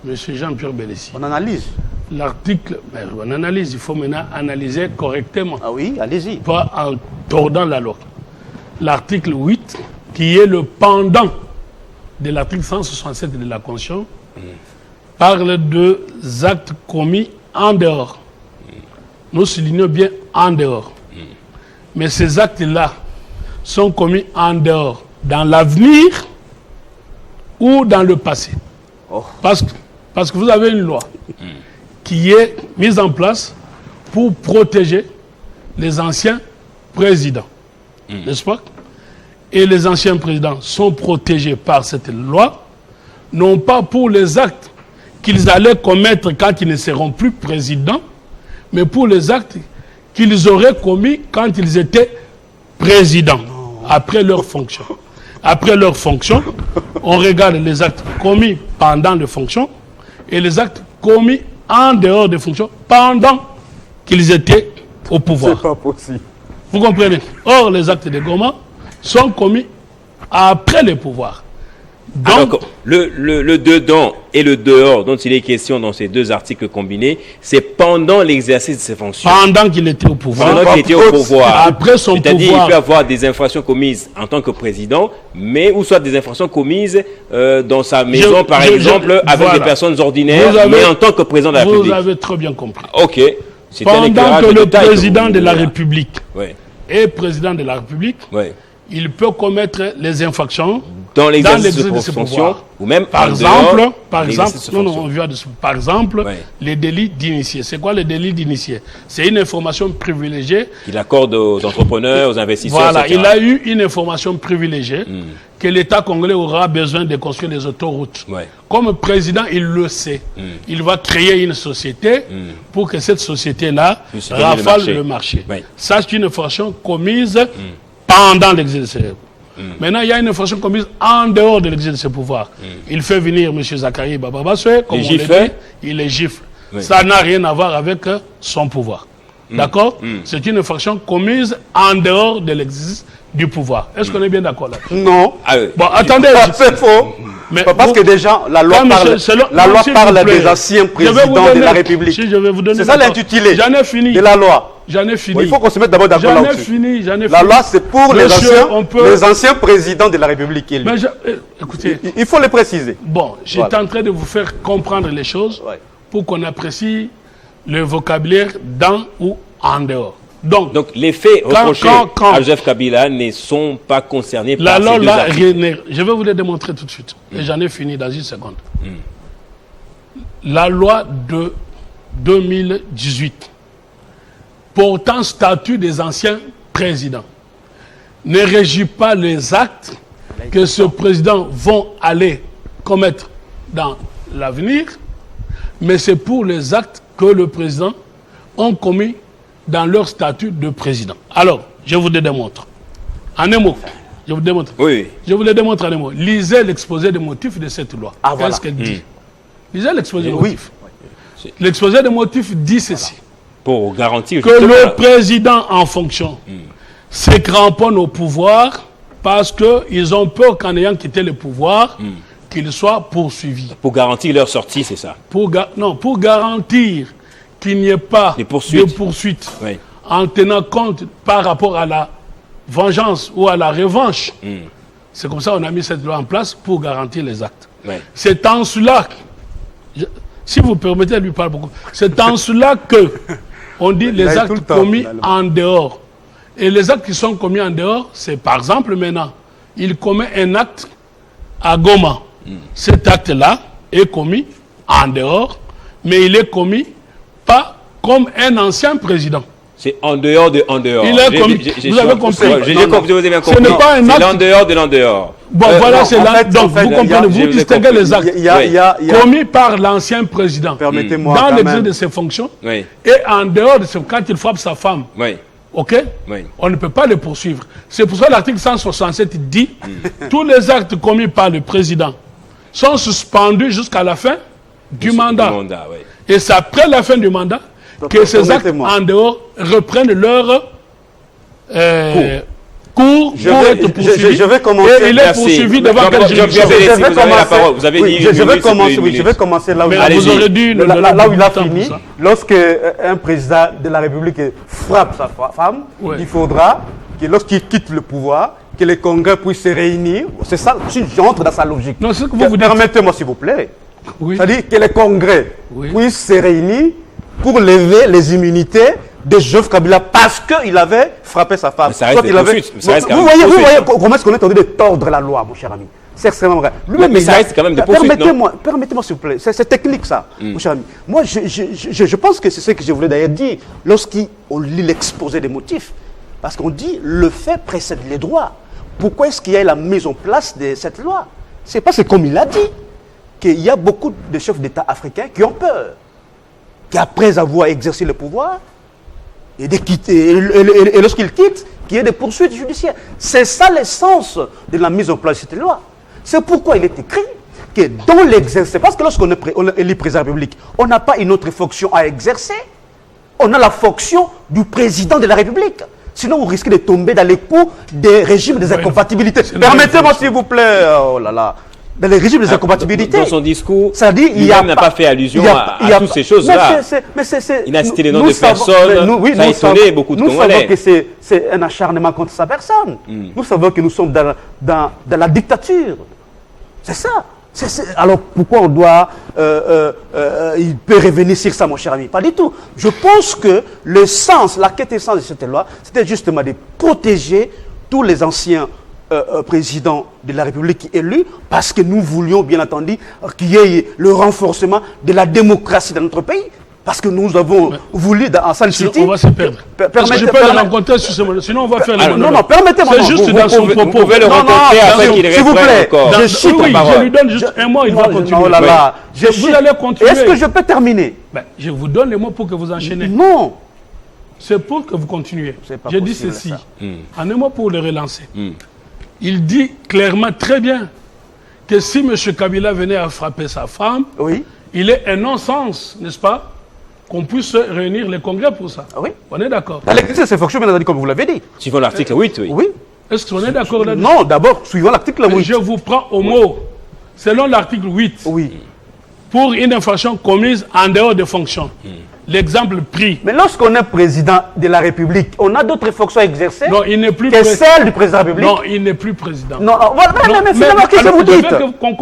Monsieur Jean-Pierre Bélessi. On analyse. L'article, on analyse, il faut maintenant analyser correctement. Ah oui, allez-y. Pas en tordant la loi. L'article 8, qui est le pendant de l'article 167 de la Constitution, parle de actes commis en dehors. Nous soulignons bien en dehors. Mais ces actes-là sont commis en dehors, dans l'avenir ou dans le passé. Parce que vous avez une loi qui est mise en place pour protéger les anciens présidents. N'est-ce pas? Et les anciens présidents sont protégés par cette loi, non pas pour les actes qu'ils allaient commettre quand ils ne seront plus présidents, mais pour les actes qu'ils auraient commis quand ils étaient présidents, après leur fonction. Après leur fonction, on regarde les actes commis pendant les fonctions et les actes commis en dehors des fonctions pendant qu'ils étaient au pouvoir. C'est pas possible. Vous comprenez? Or, les actes de Goma sont commis après le pouvoir. Donc, alors, le dedans et le dehors dont il est question dans ces 2 articles combinés, c'est pendant l'exercice de ses fonctions. Pendant qu'il était au pouvoir. Pendant qu'il était au pouvoir. Après son pouvoir. C'est-à-dire qu'il peut avoir des infractions commises en tant que président, mais ou soit des infractions commises dans sa maison, par exemple, avec des personnes ordinaires, mais en tant que président de la République. Vous avez très bien compris. Ok. Pendant que le président de la République est président de la République, il peut commettre les infractions dans l'exercice de ses fonctions, ou même par exemple, les délits d'initié. C'est quoi les délits d'initié? C'est une information privilégiée qu'il accorde aux entrepreneurs, aux investisseurs. Voilà, il a eu une information privilégiée que l'État congolais aura besoin de construire des autoroutes. Comme président, il le sait. Il va créer une société pour que cette société-là rafale le marché. Ça, c'est une infraction commise pendant l'exercice. Maintenant, il y a une infraction commise en dehors de l'exercice de ses pouvoirs. Il fait venir M. Zakaria Bababaswe, comme on le dit, il les gifle. Ça n'a rien à voir avec son pouvoir. D'accord? C'est une infraction commise en dehors de l'exercice du pouvoir. Est-ce qu'on est bien d'accord là? Non. Bon, attendez. C'est faux. Mais parce que déjà, la loi parle des anciens présidents de la République. C'est ça l'intitulé de la loi. J'en ai fini. Il faut qu'on se mette d'abord d'accord là-dessus. La loi, c'est pour les anciens présidents de la République élus. Écoutez, il faut les préciser. Bon, j'étais en train de vous faire comprendre les choses pour qu'on apprécie le vocabulaire dans ou en dehors. Donc les faits reprochés à Joseph Kabila ne sont pas concernés par ces 2 articles. Je vais vous les démontrer tout de suite. Et j'en ai fini dans une seconde. La loi de 2018 portant statut des anciens présidents ne régit pas les actes que ce président vont aller commettre dans l'avenir, mais c'est pour les actes que le président ont commis dans leur statut de président. Alors, je vous le démontre. En un mot. Je vous démontre. Oui. Je vous le démontre en un mot. Lisez l'exposé des motifs de cette loi. Qu'est-ce qu'elle dit? Lisez l'exposé des motifs. L'exposé des motifs dit ceci. Pour garantir que le président en fonction se cramponne au pouvoir parce qu'ils ont peur qu'en ayant quitté le pouvoir, qu'ils soient poursuivis. Pour garantir leur sortie, c'est ça? Pour garantir qu'il n'y ait pas de poursuite oui. en tenant compte par rapport à la vengeance ou à la revanche. C'est comme ça qu'on a mis cette loi en place pour garantir les actes. Oui. C'est en cela, si vous permettez, elle lui parle beaucoup, c'est en cela que on dit les actes commis en dehors. Et les actes qui sont commis en dehors, c'est par exemple maintenant, il commet un acte à Goma. Cet acte-là est commis en dehors, mais il est commis pas comme un ancien président. C'est en dehors de en dehors. Il est commis. Vous avez compris. Je vous ai bien compris. Ce n'est pas un acte. C'est l'en dehors de l'en dehors. Bon, voilà, c'est là. Donc, vous comprenez, vous distinguez les actes commis par l'ancien président Permettez-moi dans l'exercice de ses fonctions et en dehors de ce quand il frappe sa femme. Oui. OK? Oui. On ne peut pas le poursuivre. C'est pour ça que l'article 167 dit tous les actes commis par le président sont suspendus jusqu'à la fin du mandat. Oui. Et c'est après la fin du mandat que ces actes en dehors reprennent leur cours pour être poursuivis. Je vais commencer. Et il est poursuivi devant quelle juridiction? Vous avez dit je vais commencer là où il a fini. Lorsque un président de la République frappe sa femme, il faudra que lorsqu'il quitte le pouvoir, que les congrès puissent se réunir. C'est ça, j'entre dans sa logique. Non, c'est que vous permettez-moi s'il vous plaît. Oui. C'est-à-dire que les congrès puissent se réunir pour lever les immunités de Joseph Kabila parce qu'il avait frappé sa femme. Ça reste vous voyez comment est-ce qu'on est en train de tordre la loi, mon cher ami. C'est extrêmement vrai. Mais ça reste quand même de poursuite, permettez-moi s'il vous plaît. C'est technique ça, mon cher ami. Moi, je pense que c'est ce que je voulais d'ailleurs dire lorsqu'on lit l'exposé des motifs. Parce qu'on dit le fait précède les droits. Pourquoi est-ce qu'il y a la mise en place de cette loi? C'est parce que, comme il a dit, qu'il y a beaucoup de chefs d'État africains qui ont peur. Qu'après avoir exercé le pouvoir, et lorsqu'ils quittent, qu'il y ait des poursuites judiciaires. C'est ça l'essence de la mise en place de cette loi. C'est pourquoi il est écrit que dans l'exercice, parce que lorsqu'on est élu président de la République, on n'a pas une autre fonction à exercer. On a la fonction du président de la République. Sinon, vous risquez de tomber dans les coups des régimes des incompatibilités. Permettez-moi, s'il vous plaît. Oh là là. Dans les régimes des incompatibilités. Dans son discours, il n'a pas fait allusion à toutes ces choses-là. Il a cité les noms de personnes. Ça a étonné beaucoup de Congolais. Nous savons que c'est un acharnement contre sa personne. Nous savons que nous sommes dans la dictature. C'est ça. Alors pourquoi on doit... il peut revenir sur ça, mon cher ami? Pas du tout. Je pense que la quête essence de cette loi, c'était justement de protéger tous les anciens président de la République élus, parce que nous voulions bien entendu qu'il y ait le renforcement de la démocratie dans notre pays, parce que nous avons voulu en San City... On va se perdre. Parce que je peux le rencontrer sur ce moment, sinon on va faire les non, permettez-moi. C'est juste dans son propos. Vous pouvez le rencontrer afin qu'il s'il vous plaît, je lui donne juste un mot, il va continuer. Oh là là, vous allez continuer. Est-ce que je peux terminer? Je vous donne les mots pour que vous enchaînez. Non. C'est pour que vous continuez. Je dis ceci, en un mot pour le relancer. Il dit clairement, très bien, que si M. Kabila venait à frapper sa femme, il est un non-sens, n'est-ce pas, qu'on puisse réunir les congrès pour ça. Oui. On est d'accord. Dans l'exercice de ses fonctions, bien entendu, comme vous l'avez dit. Suivant l'article 8, oui. Est-ce qu'on est d'accord là-dessus? Non, d'abord, suivant l'article 8. Je vous prends au mot. Selon l'article 8, pour une infraction commise en dehors de fonctions. L'exemple pris. Mais lorsqu'on est président de la République, on a d'autres fonctions à exercer que celle du président de la République. Non, il n'est plus président. Non, mais finalement, qu'est-ce que vous dites?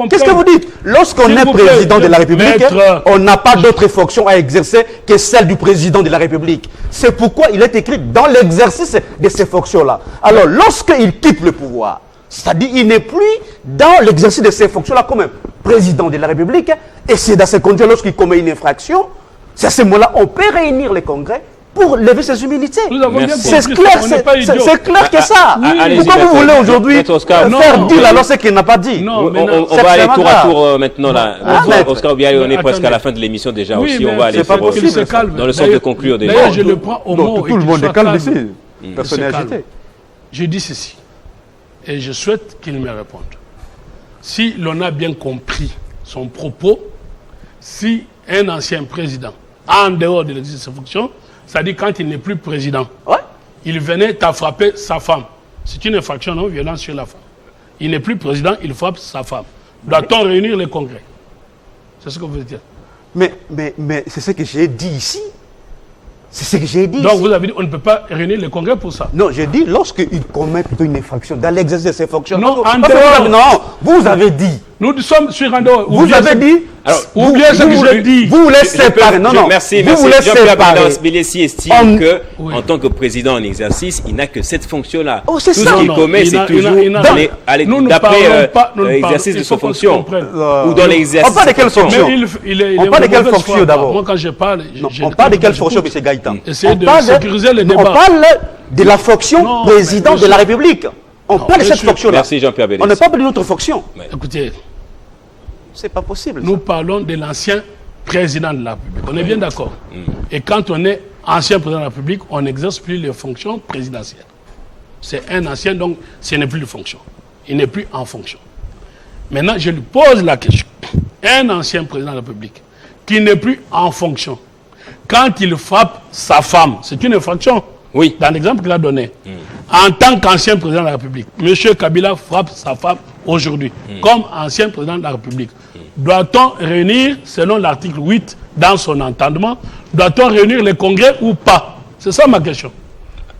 Qu'est-ce que vous dites? Lorsqu'on est président de la République, on n'a pas d'autres fonctions à exercer que celle du président de la République. C'est pourquoi il est écrit dans l'exercice de ces fonctions-là. Alors, lorsqu'il quitte le pouvoir, c'est-à-dire qu'il n'est plus dans l'exercice de ces fonctions-là comme un président de la République, et c'est dans ces conditions, lorsqu'il commet une infraction, c'est à ce moment-là on peut réunir les congrès pour lever ses humilités. C'est clair que ça. Pourquoi vous voulez aujourd'hui faire dire alors ce qu'il n'a pas dit? On va aller tour à tour maintenant. Oscar Obiaye, on est presque à la fin de l'émission déjà aussi. On va aller dans le sens de conclure déjà. D'ailleurs, je le prends au mot. Tout le monde est calme ici. Personne n'est agité. Je dis ceci, et je souhaite qu'il me réponde. Si l'on a bien compris son propos, si un ancien président, en dehors de l'exercice de ses fonctions, c'est-à-dire quand il n'est plus président, il venait à frapper sa femme. C'est une infraction, non? Violence sur la femme. Il n'est plus président, il frappe sa femme. Doit-on réunir les congrès? C'est ce que vous voulez dire. Mais c'est ce que j'ai dit ici. C'est ce que j'ai dit. Donc vous avez dit on ne peut pas réunir les congrès pour ça. Non, j'ai dit lorsqu'il commet plutôt une infraction dans l'exercice de ses fonctions. Non, en dehors. Non, vous avez dit. Nous sommes sur un dehors. Vous avez dit. Alors, oubliez ce que je dis. Vous voulez séparer. Non, non. Merci, vous merci. voulez séparer. Spilessi estime que, en tant que président en exercice, il n'a que cette fonction-là. Oh, c'est tout ça. ce qu'il commet, c'est toujours d'après l'exercice de ses fonctions. Ou dans l'exercice. On parle de quelle fonction? On parle de quelle fonction d'abord? Moi, quand je parle. On parle de quelle fonction, M. Gaëtan? Essayez de sécuriser le débat. On parle de la fonction président de la République. On parle de cette fonction-là. Merci, Jean-Pierre Bélès. On ne parle pas de notre fonction. Écoutez. C'est pas possible. Nous parlons de l'ancien président de la République. On est bien d'accord. Et quand on est ancien président de la République, on n'exerce plus les fonctions présidentielles. C'est un ancien, donc ce n'est plus de fonction. Il n'est plus en fonction. Maintenant, je lui pose la question. Un ancien président de la République qui n'est plus en fonction, quand il frappe sa femme, c'est une infraction. Oui. Dans l'exemple qu'il a donné. En tant qu'ancien président de la République, M. Kabila frappe sa femme aujourd'hui, comme ancien président de la République. Doit-on réunir, selon l'article 8, dans son entendement, doit-on réunir les congrès ou pas? C'est ça ma question.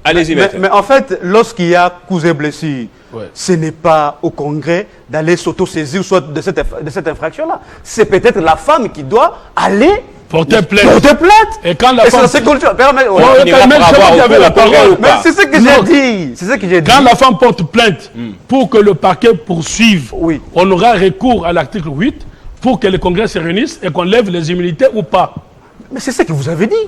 Allez-y, mais en fait, lorsqu'il y a cousin blessé, ce n'est pas au congrès d'aller s'auto-saisir soit de cette infraction-là. C'est peut-être la femme qui doit aller porter plainte. Et quand la femme... Mais c'est ce que j'ai dit. C'est ce que j'ai dit. Quand la femme porte plainte pour que le parquet poursuive, on aura recours à l'article 8 pour que les congrès se réunissent et qu'on lève les immunités ou pas. Mais c'est ce que vous avez dit.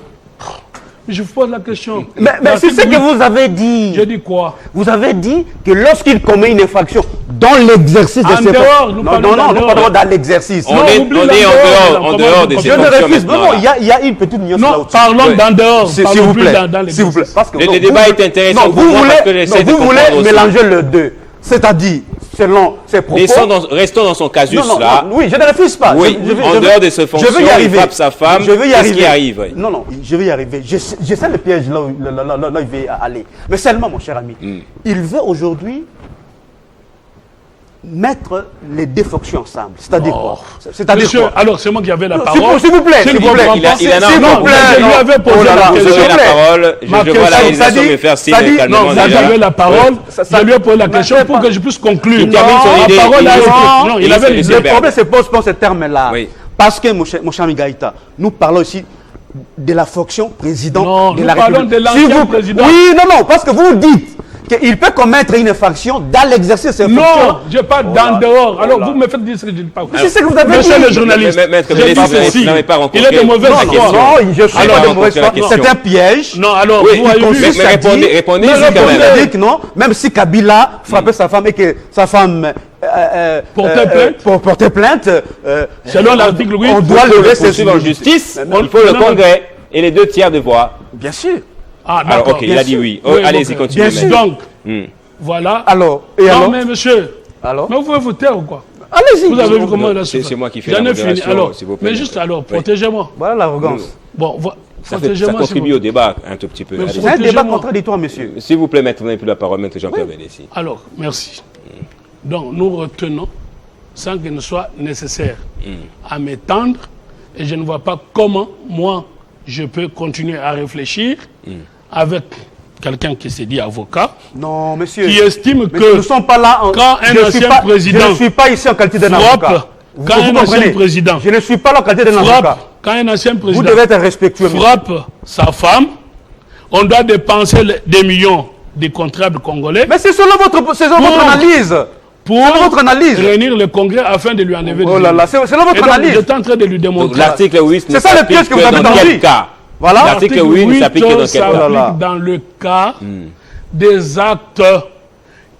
Je vous pose la question. Mais c'est ce que vous avez dit. J'ai dit quoi? Vous avez dit que lorsqu'il commet une infraction dans l'exercice de ses fonctions. Non, dans l'exercice. On est en dehors de ses fonctions. Non, il y a une petite nuance là-dessus. Non, parlons d'en dehors. S'il vous plaît. S'il vous plaît. Le débat est intéressant. Non, vous voulez mélanger les deux. C'est-à-dire, selon ses propos... Restons dans son casus là. Oui, je ne refuse pas. Oui, en dehors de ses fonctions, il frappe sa femme. Qu'est-ce qui arrive? Non, je vais y arriver. Je sais le piège là où il veut aller. Mais seulement, mon cher ami, il veut aujourd'hui mettre les deux fonctions ensemble. C'est-à-dire quoi? Monsieur, alors c'est moi qui avais la parole. S'il vous plaît. S'il vous plaît. Je lui avais posé la question. Vous avez la parole. Je vois la réalisation me faire signe calmement. Non, vous avez la parole. Je lui ai posé la question pour que je puisse conclure. Il termine son idée. Non, il avait le problème se pose pour ce terme-là. Parce que, mon cher Gaïta, nous parlons ici de la fonction président de la République. Nous parlons de l'ancien président. Oui, non, parce que vous dites qu'il peut commettre une infraction dans l'exercice de ses fonctions. Non, je parle d'en dehors. Alors vous me faites dire ce que je ne dis pas. C'est ce que vous avez dit. Monsieur le journaliste, il est de mauvaise foi. Non, je ne suis pas de mauvaise foi. C'est un piège. Non, alors vous avez vu. Mais répondez quand même. Même si Kabila frappait sa femme et que sa femme portait plainte, selon l'article 8, on doit le laisser poursuivre en justice. Il faut le congrès et les 2 tiers de voix. Bien sûr. Ah, d'accord. Ok, il a dit oui. Allez-y, continuez. Bien sûr. Donc, voilà. Alors, non, mais monsieur, alors, mais vous pouvez vous taire ou quoi? Allez-y. Vous avez vu comment il a souffert? C'est moi qui fais la modération, alors, s'il vous plaît. mais juste alors, protégez-moi. Voilà l'arrogance. Bon, ça contribue au débat un tout petit peu. C'est un débat contradictoire, monsieur. S'il vous plaît, maître, vous n'avez plus la parole, maître Jean-Pierre Bélès. Alors, merci. Donc, nous retenons, sans qu'il ne soit nécessaire, à m'étendre, et je ne vois pas comment, moi, je peux continuer à réfléchir avec quelqu'un qui s'est dit avocat, non, monsieur, qui estime que nous ne sommes pas là quand un ancien président... Je ne suis pas ici en qualité d'un avocat. Quand un ancien président... Je ne suis pas là en qualité d'un avocat. Quand un ancien président... Vous devez être respectueux. Frappe sa femme, on doit dépenser des millions des contribuables congolais. Mais c'est selon votre analyse. Pour réunir le congrès afin de lui enlever oh là là, c'est votre analyse. J'étais en train de lui démontrer. L'article 8 c'est ça le piège que vous avez dans quel cas? Voilà. L'article 8 ne s'applique que dans quel cas? Dans le cas des actes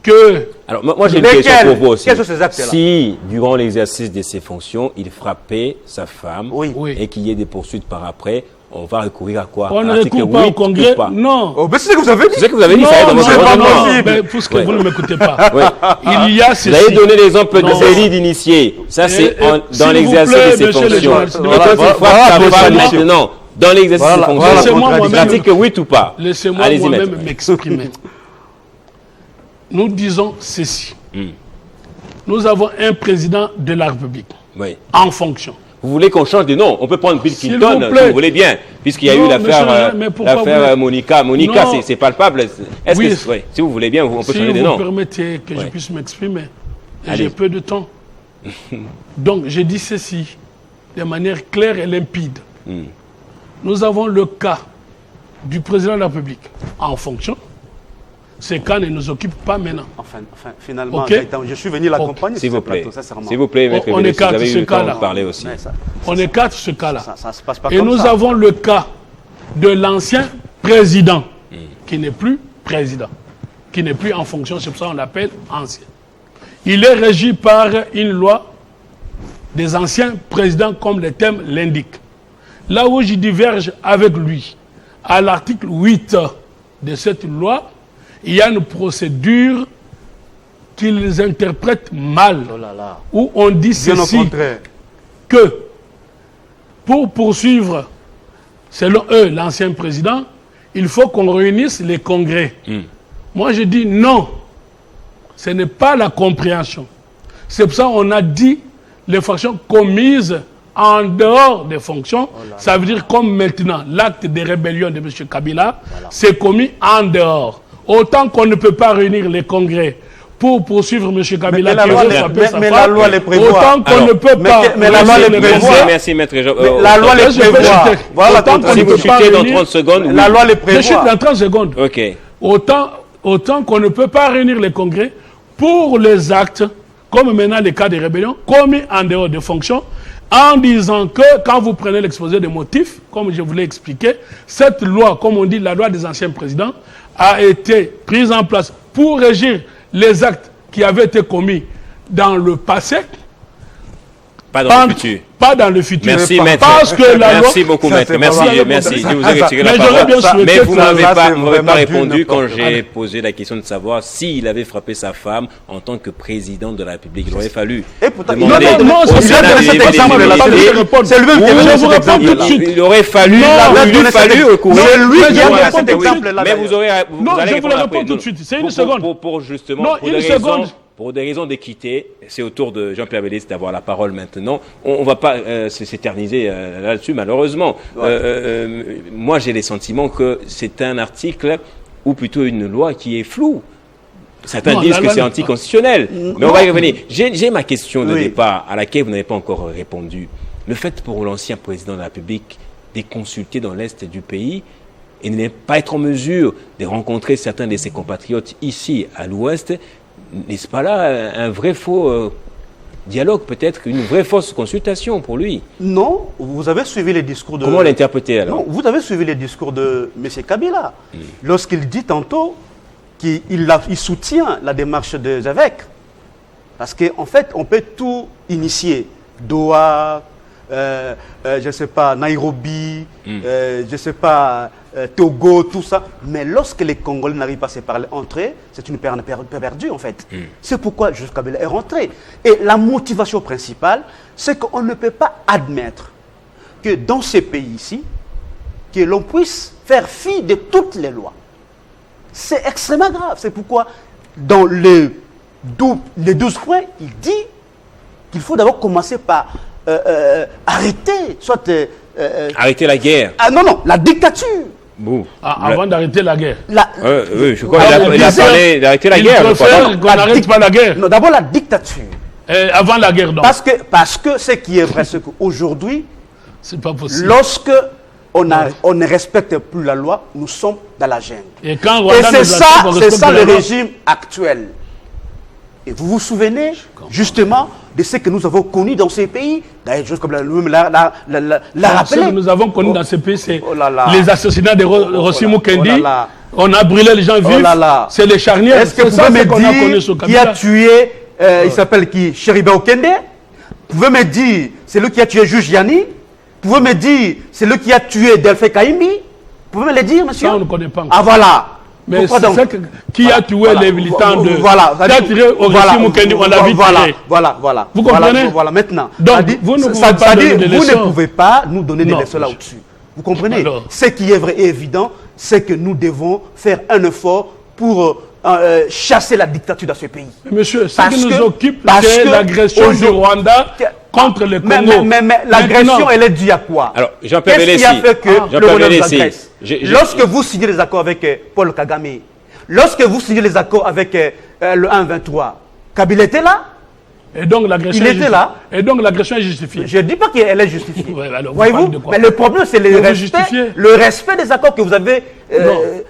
que... Alors, moi j'ai une question pour vous aussi. Quels sont ces actes-là? Si, durant l'exercice de ses fonctions, il frappait sa femme et qu'il y ait des poursuites par après, on va recourir à quoi? On ne recourt pas au congrès. Non. Oh, mais c'est ce que vous avez dit. C'est ce que vous avez dit, ça y est, dans votre mais puisque vous ne m'écoutez pas. Il y a ceci. Vous avez donné l'exemple de délit d'initié. Ça, c'est dans l'exercice de ses fonctions. Quand il frappe sa femme maintenant, dans l'exercice de ses fonctions, l'article 8 ou pas? Laissez-moi moi-même m'exprimer. Nous disons ceci. nous avons un président de la République en fonction. Vous voulez qu'on change de nom? On peut prendre Bill Clinton, si vous voulez bien, puisqu'il y a eu l'affaire Monica. Monica, c'est palpable. Si vous voulez bien, on peut changer de nom. Si vous permettez que je puisse m'exprimer, j'ai peu de temps. Donc, j'ai dit ceci de manière claire et limpide. Nous avons le cas du président de la République en fonction. Ces cas ne nous occupent pas maintenant. Enfin finalement, je suis venu l'accompagner. S'il vous plaît, maître, on écarte ce cas-là. On écarte ce cas-là. Et nous avons le cas de l'ancien président, qui n'est plus président, qui n'est plus en fonction, c'est pour ça qu'on l'appelle ancien. Il est régi par une loi des anciens présidents, comme le thème l'indique. Là où je diverge avec lui, à l'article 8 de cette loi, il y a une procédure qu'ils interprètent mal, où on dit ceci, que pour poursuivre, selon eux, l'ancien président, il faut qu'on réunisse les congrès. Moi, je dis non, ce n'est pas la compréhension. C'est pour ça qu'on a dit les fonctions commises en dehors des fonctions. Ça veut dire comme maintenant, l'acte de rébellion de M. Kabila, c'est commis en dehors. Autant qu'on ne peut pas réunir les congrès pour poursuivre M. Kabila, mais la loi les prévoit. Autant qu'on ne peut pas. Mais la loi les prévoit. Merci, maître. La loi les prévoit. Voilà, si vous chutez dans 30 secondes. La loi les prévoit. Je chute dans 30 secondes. OK. Autant qu'on ne peut pas réunir les congrès pour les actes, comme maintenant les cas de rébellion, commis en dehors de fonctions, en disant que quand vous prenez l'exposé des motifs, comme je vous l'ai expliqué, cette loi, comme on dit, la loi des anciens présidents, a été prise en place pour régir les actes qui avaient été commis dans le passé. Pas dans le futur. Pas dans le futur. Merci, maître. Parce que la loi... Merci beaucoup, maître. Merci. Je vous ai retiré la parole. Mais vous ne m'avez pas répondu quand j'ai posé la question de savoir s'il avait frappé sa femme en tant que président de la République. Il aurait fallu demander au Sénat de lever les... C'est lui qui a vous réponds tout de suite. Il aurait fallu recourir. C'est lui qui a donné cet exemple-là. Mais vous allez je vous le réponds tout de suite. C'est une seconde. Pour justement, pour des raisons d'équité, c'est au tour de Jean-Pierre Bélès d'avoir la parole maintenant. On ne va pas s'éterniser là-dessus, malheureusement. Moi, j'ai les sentiments que c'est un article, ou plutôt une loi qui est floue. Certains disent que c'est anticonstitutionnel. Mais on va y revenir. J'ai ma question de départ, à laquelle vous n'avez pas encore répondu. Le fait pour l'ancien président de la République de consulter dans l'Est du pays et ne pas être en mesure de rencontrer certains de ses compatriotes ici, à l'Ouest, n'est-ce pas là un vrai faux dialogue, peut-être une vraie fausse consultation pour lui? Non, vous avez suivi les discours de... Comment l'interpréter alors? Non, vous avez suivi les discours de M. Kabila. Lorsqu'il dit tantôt qu'il soutient la démarche des évêques. Parce qu'en fait, on peut tout initier. Doha, je ne sais pas, Nairobi, je ne sais pas, Togo, tout ça. Mais lorsque les Congolais n'arrivent pas à se parler entre eux, c'est une perte perdue en fait. C'est pourquoi Joseph Kabila est rentré. Et la motivation principale, c'est qu'on ne peut pas admettre que dans ces pays ici, que l'on puisse faire fi de toutes les lois. C'est extrêmement grave. C'est pourquoi dans les 12 points, il dit qu'il faut d'abord commencer par arrêter, arrêter la guerre. Ah non, la dictature. Avant d'arrêter la guerre. Oui, je crois qu'il a parlé d'arrêter la guerre. Il préfère qu'on n'arrête pas la guerre. Non, d'abord la dictature. Avant la guerre, donc. Parce que ce qui est vrai, c'est qu'aujourd'hui, c'est pas possible. Lorsque on ne respecte plus la loi, nous sommes dans la jungle. Et c'est ça le régime actuel. Et vous vous souvenez justement de ce que nous avons connu dans ces pays. D'ailleurs, juste comme l'a rappelé. Ce que nous avons connu dans ces pays, c'est les assassinats de Rossi Mukendi. On a brûlé les gens vifs. C'est les charnières. Est-ce que vous pouvez me dire qui a tué, il s'appelle qui, Cheriba Okende? Vous pouvez me dire, c'est lui qui a tué Juge Yanni? Vous pouvez me dire, c'est lui qui a tué Delphi Kaimbi? Vous pouvez me le dire, monsieur? Ça, on ne connaît pas encore. Ah, voilà. Mais c'est qui a tué les militants de... Voilà. Qui a tiré au Rossi Mukendi, on l'a vu tirer. Voilà. Vous comprenez? Voilà, maintenant. Donc, vous ne pouvez pas nous donner des leçons là-dessus. Vous comprenez? Ce qui est vrai et évident, c'est que nous devons faire un effort pour chasser la dictature dans ce pays. Monsieur, ce qui nous occupe, c'est l'agression du Rwanda contre le Congo. Mais l'agression, elle est due à quoi? Alors, Jean-Pierre Belessi. Qu'est-ce qui a fait que le Rwanda nous agresse? Lorsque vous signez les accords avec Paul Kagame, lorsque vous signez les accords avec le 1-23, Kabila était là? Et donc l'agression est justifiée. Je ne dis pas qu'elle est justifiée. Ouais, voyez-vous? Mais le problème, c'est le respect des accords que vous avez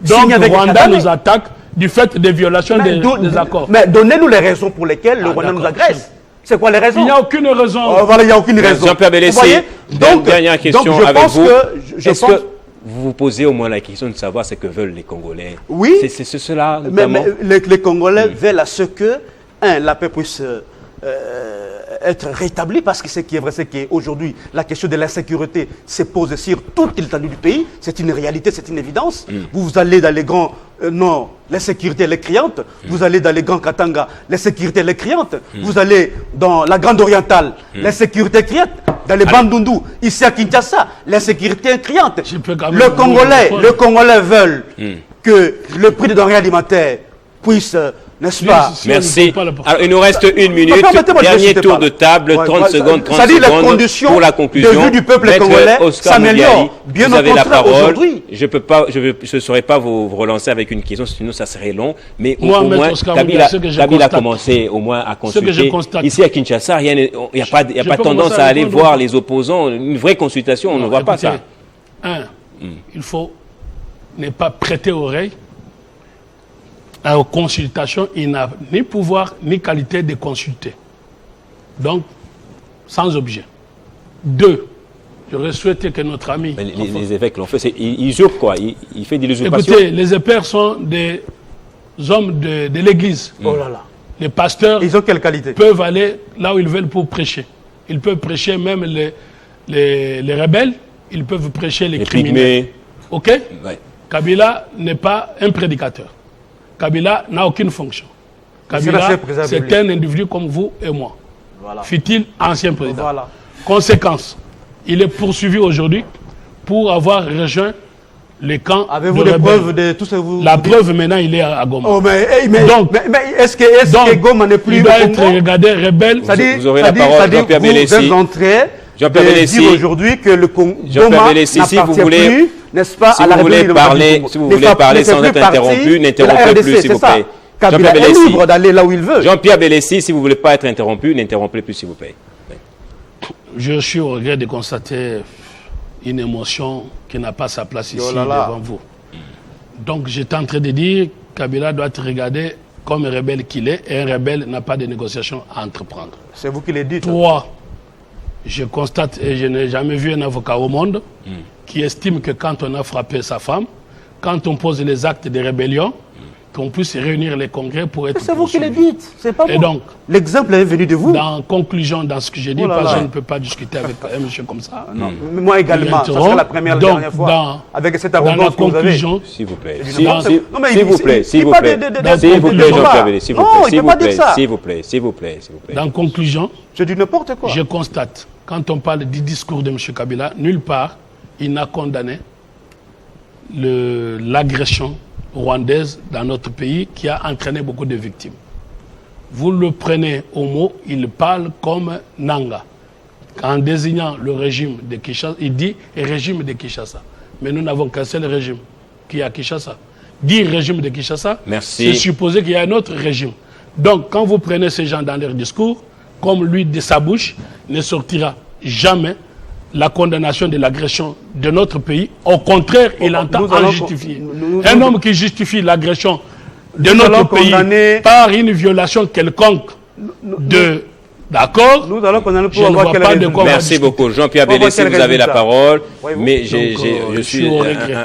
signés avec Rwanda Kagame. Nous attaque du fait des violations des accords. Mais donnez-nous les raisons pour lesquelles le Rwanda nous agresse. C'est quoi les raisons? Il n'y a aucune raison. Voilà, il n'y a aucune raison. Jean-Pierre Belessi, dernière question avec vous. Est-ce que vous vous posez au moins la question de savoir ce que veulent les Congolais? Oui. C'est cela, notamment. Mais les Congolais veulent à ce que, la paix puisse être rétablie, parce que ce qui est vrai, c'est qu'aujourd'hui, la question de l'insécurité se pose sur toute l'étendue du pays. C'est une réalité, c'est une évidence. Vous allez dans les grands nord, l'insécurité elle est criante. Vous allez dans les grands Katanga, l'insécurité elle est criante. Vous allez dans la grande orientale, l'insécurité est criante. Dans les Bandundu, ici à Kinshasa, l'insécurité est criante. Le Congolais veulent que le prix des denrées alimentaires puisse, n'est-ce pas? Merci. Alors, il nous reste 1 minute. Dernier tour de table, 30 secondes, 30 secondes pour la conclusion. De vue du peuple congolais s'améliore. Bien, vous avez la parole. Je ne saurais pas vous relancer avec une question, sinon ça serait long. Mais au moins, Kabila a commencé au moins à consulter. Ici à Kinshasa, il n'y a pas tendance à aller voir les opposants. Une vraie consultation, on ne voit pas ça. Il faut ne pas prêter oreille aux consultations. Il n'a ni pouvoir ni qualité de consulter. Donc, sans objet. 2, j'aurais souhaité que notre ami... Mais les évêques l'ont fait. Il usurpe quoi? Il fait de l'usurpation. Écoutez, les évêques sont des hommes de l'Église. Oh là là. Les pasteurs, ils ont quelle qualité? Peuvent aller là où ils veulent pour prêcher. Ils peuvent prêcher même les rebelles. Ils peuvent prêcher les criminels. OK? Ouais. Kabila n'est pas un prédicateur. Kabila n'a aucune fonction. Kabila, c'est un individu comme vous et moi. Voilà. Fut-il ancien président. Voilà. Conséquence, il est poursuivi aujourd'hui pour avoir rejoint les camps. Avez-vous des preuves de tout ce que vous La preuve maintenant, il est à Goma. Oh, mais est-ce que Goma n'est plus... Il doit être regardé rebelle. Vous aurez la parole, Jean-Pierre Belessi. Jean-Pierre Belessi, dire aujourd'hui que le Goma n'appartient plus, n'est-ce pas, à la République parler, si vous voulez parler sans être interrompu, n'interrompez plus, s'il vous plaît. Kabila est libre d'aller là où il veut. Jean-Pierre Belessi, si vous ne voulez pas être interrompu, n'interrompez plus, s'il vous plaît. Je suis au regret de constater une émotion qui n'a pas sa place ici devant vous. Donc, j'étais en train de dire que Kabila doit être regardé comme un rebelle qu'il est, et un rebelle n'a pas de négociation à entreprendre. C'est vous qui le dites. 3, je constate, et je n'ai jamais vu un avocat au monde qui estime que quand on a frappé sa femme, quand on pose les actes de rébellion, qu'on puisse réunir les congrès pour être... C'est vous qui le dites, c'est pas moi. Et donc, l'exemple est venu de vous. En conclusion, dans ce que j'ai dit, parce que je ne peux pas discuter avec un monsieur comme ça. Non. Moi également, ça serait la première dernière fois. Avec cette arrogance que vous avez. S'il vous plaît. S'il vous plaît, s'il vous plaît. S'il vous plaît, Jean-Pierre Belessi, s'il vous plaît. S'il vous plaît, s'il vous plaît, s'il vous plaît, s'il vous plaît. Dans conclusion, je dis n'importe quoi. Je constate, quand on parle du discours de M. Kabila, nulle part, il n'a condamné l'agression rwandaise dans notre pays qui a entraîné beaucoup de victimes. Vous le prenez au mot, il parle comme Nanga. En désignant le régime de Kinshasa, il dit régime de Kinshasa. Mais nous n'avons qu'un seul régime qui est à Kinshasa. Dire régime de Kinshasa, c'est supposer qu'il y a un autre régime. Donc, quand vous prenez ces gens dans leur discours, comme lui de sa bouche, ne sortira jamais la condamnation de l'agression de notre pays. Au contraire, il entend en justifier. Un homme qui justifie l'agression de notre pays par une violation quelconque de... D'accord. Nous allons condamner pour avoir quel résultat. Merci beaucoup. Jean-Pierre Belessi, vous avez la parole. Mais je suis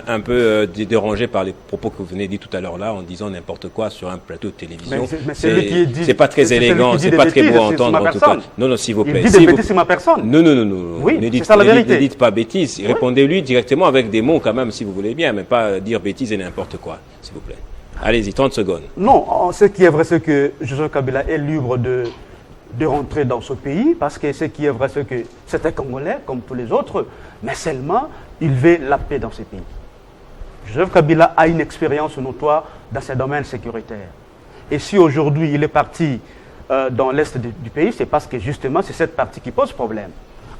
un peu dérangé par les propos que vous venez de dire tout à l'heure là, en disant n'importe quoi sur un plateau de télévision. C'est pas très élégant, c'est pas très beau à entendre en tout cas. Non, s'il vous plaît. Il dit des bêtises sur ma personne. Non. Oui, c'est ça la vérité. Ne dites pas bêtises. Répondez-lui directement avec des mots quand même, si vous voulez bien, mais pas dire bêtises et n'importe quoi, s'il vous plaît. Allez-y, 30 secondes. Non, ce qui est vrai, c'est que Joseph Kabila est libre de rentrer dans ce pays, parce que ce qui est vrai, c'est que c'est un Congolais comme tous les autres, mais seulement il veut la paix dans ce pays. Joseph Kabila a une expérience notoire dans ces domaines sécuritaires. Et si aujourd'hui il est parti dans l'est du pays, c'est parce que justement c'est cette partie qui pose problème.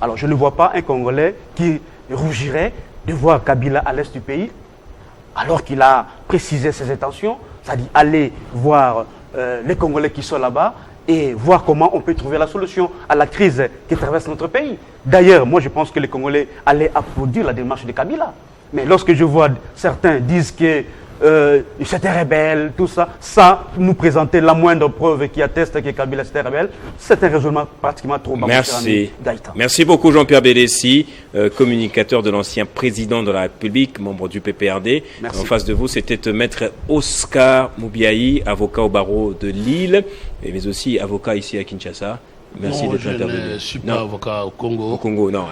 Alors je ne vois pas un Congolais qui rougirait de voir Kabila à l'est du pays, alors qu'il a précisé ses intentions, c'est-à-dire aller voir les Congolais qui sont là-bas et voir comment on peut trouver la solution à la crise qui traverse notre pays. D'ailleurs, moi je pense que les Congolais allaient applaudir la démarche de Kabila. Mais lorsque je vois certains disent que c'était rebelle, tout ça, ça nous présenter la moindre preuve qui atteste que Kabila c'était rebelle, c'est un raisonnement pratiquement trop bas. Merci. Merci beaucoup Jean-Pierre Bédessi, communicateur de l'ancien président de la République, membre du PPRD. Merci. En face de vous, c'était maître Oscar Moubiaï, avocat au barreau de Lille, mais aussi avocat ici à Kinshasa. Merci d'être intervenu. Je ne suis pas avocat au Congo. Au Congo, non.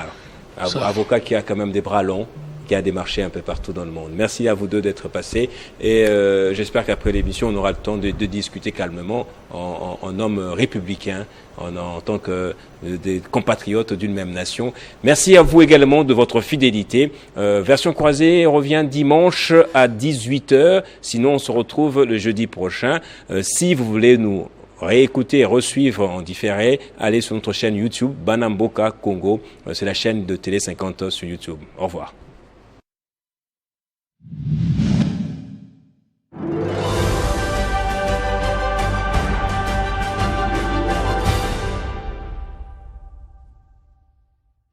Alors, avocat qui a quand même des bras longs, qui a des marchés un peu partout dans le monde. Merci à vous deux d'être passés et j'espère qu'après l'émission, on aura le temps de discuter calmement en homme républicain, en tant que des compatriotes d'une même nation. Merci à vous également de votre fidélité. Version croisée revient dimanche à 18h. Sinon, on se retrouve le jeudi prochain. Si vous voulez nous réécouter et resuivre en différé, allez sur notre chaîne YouTube Banamboka Congo. C'est la chaîne de Télé 50 sur YouTube. Au revoir.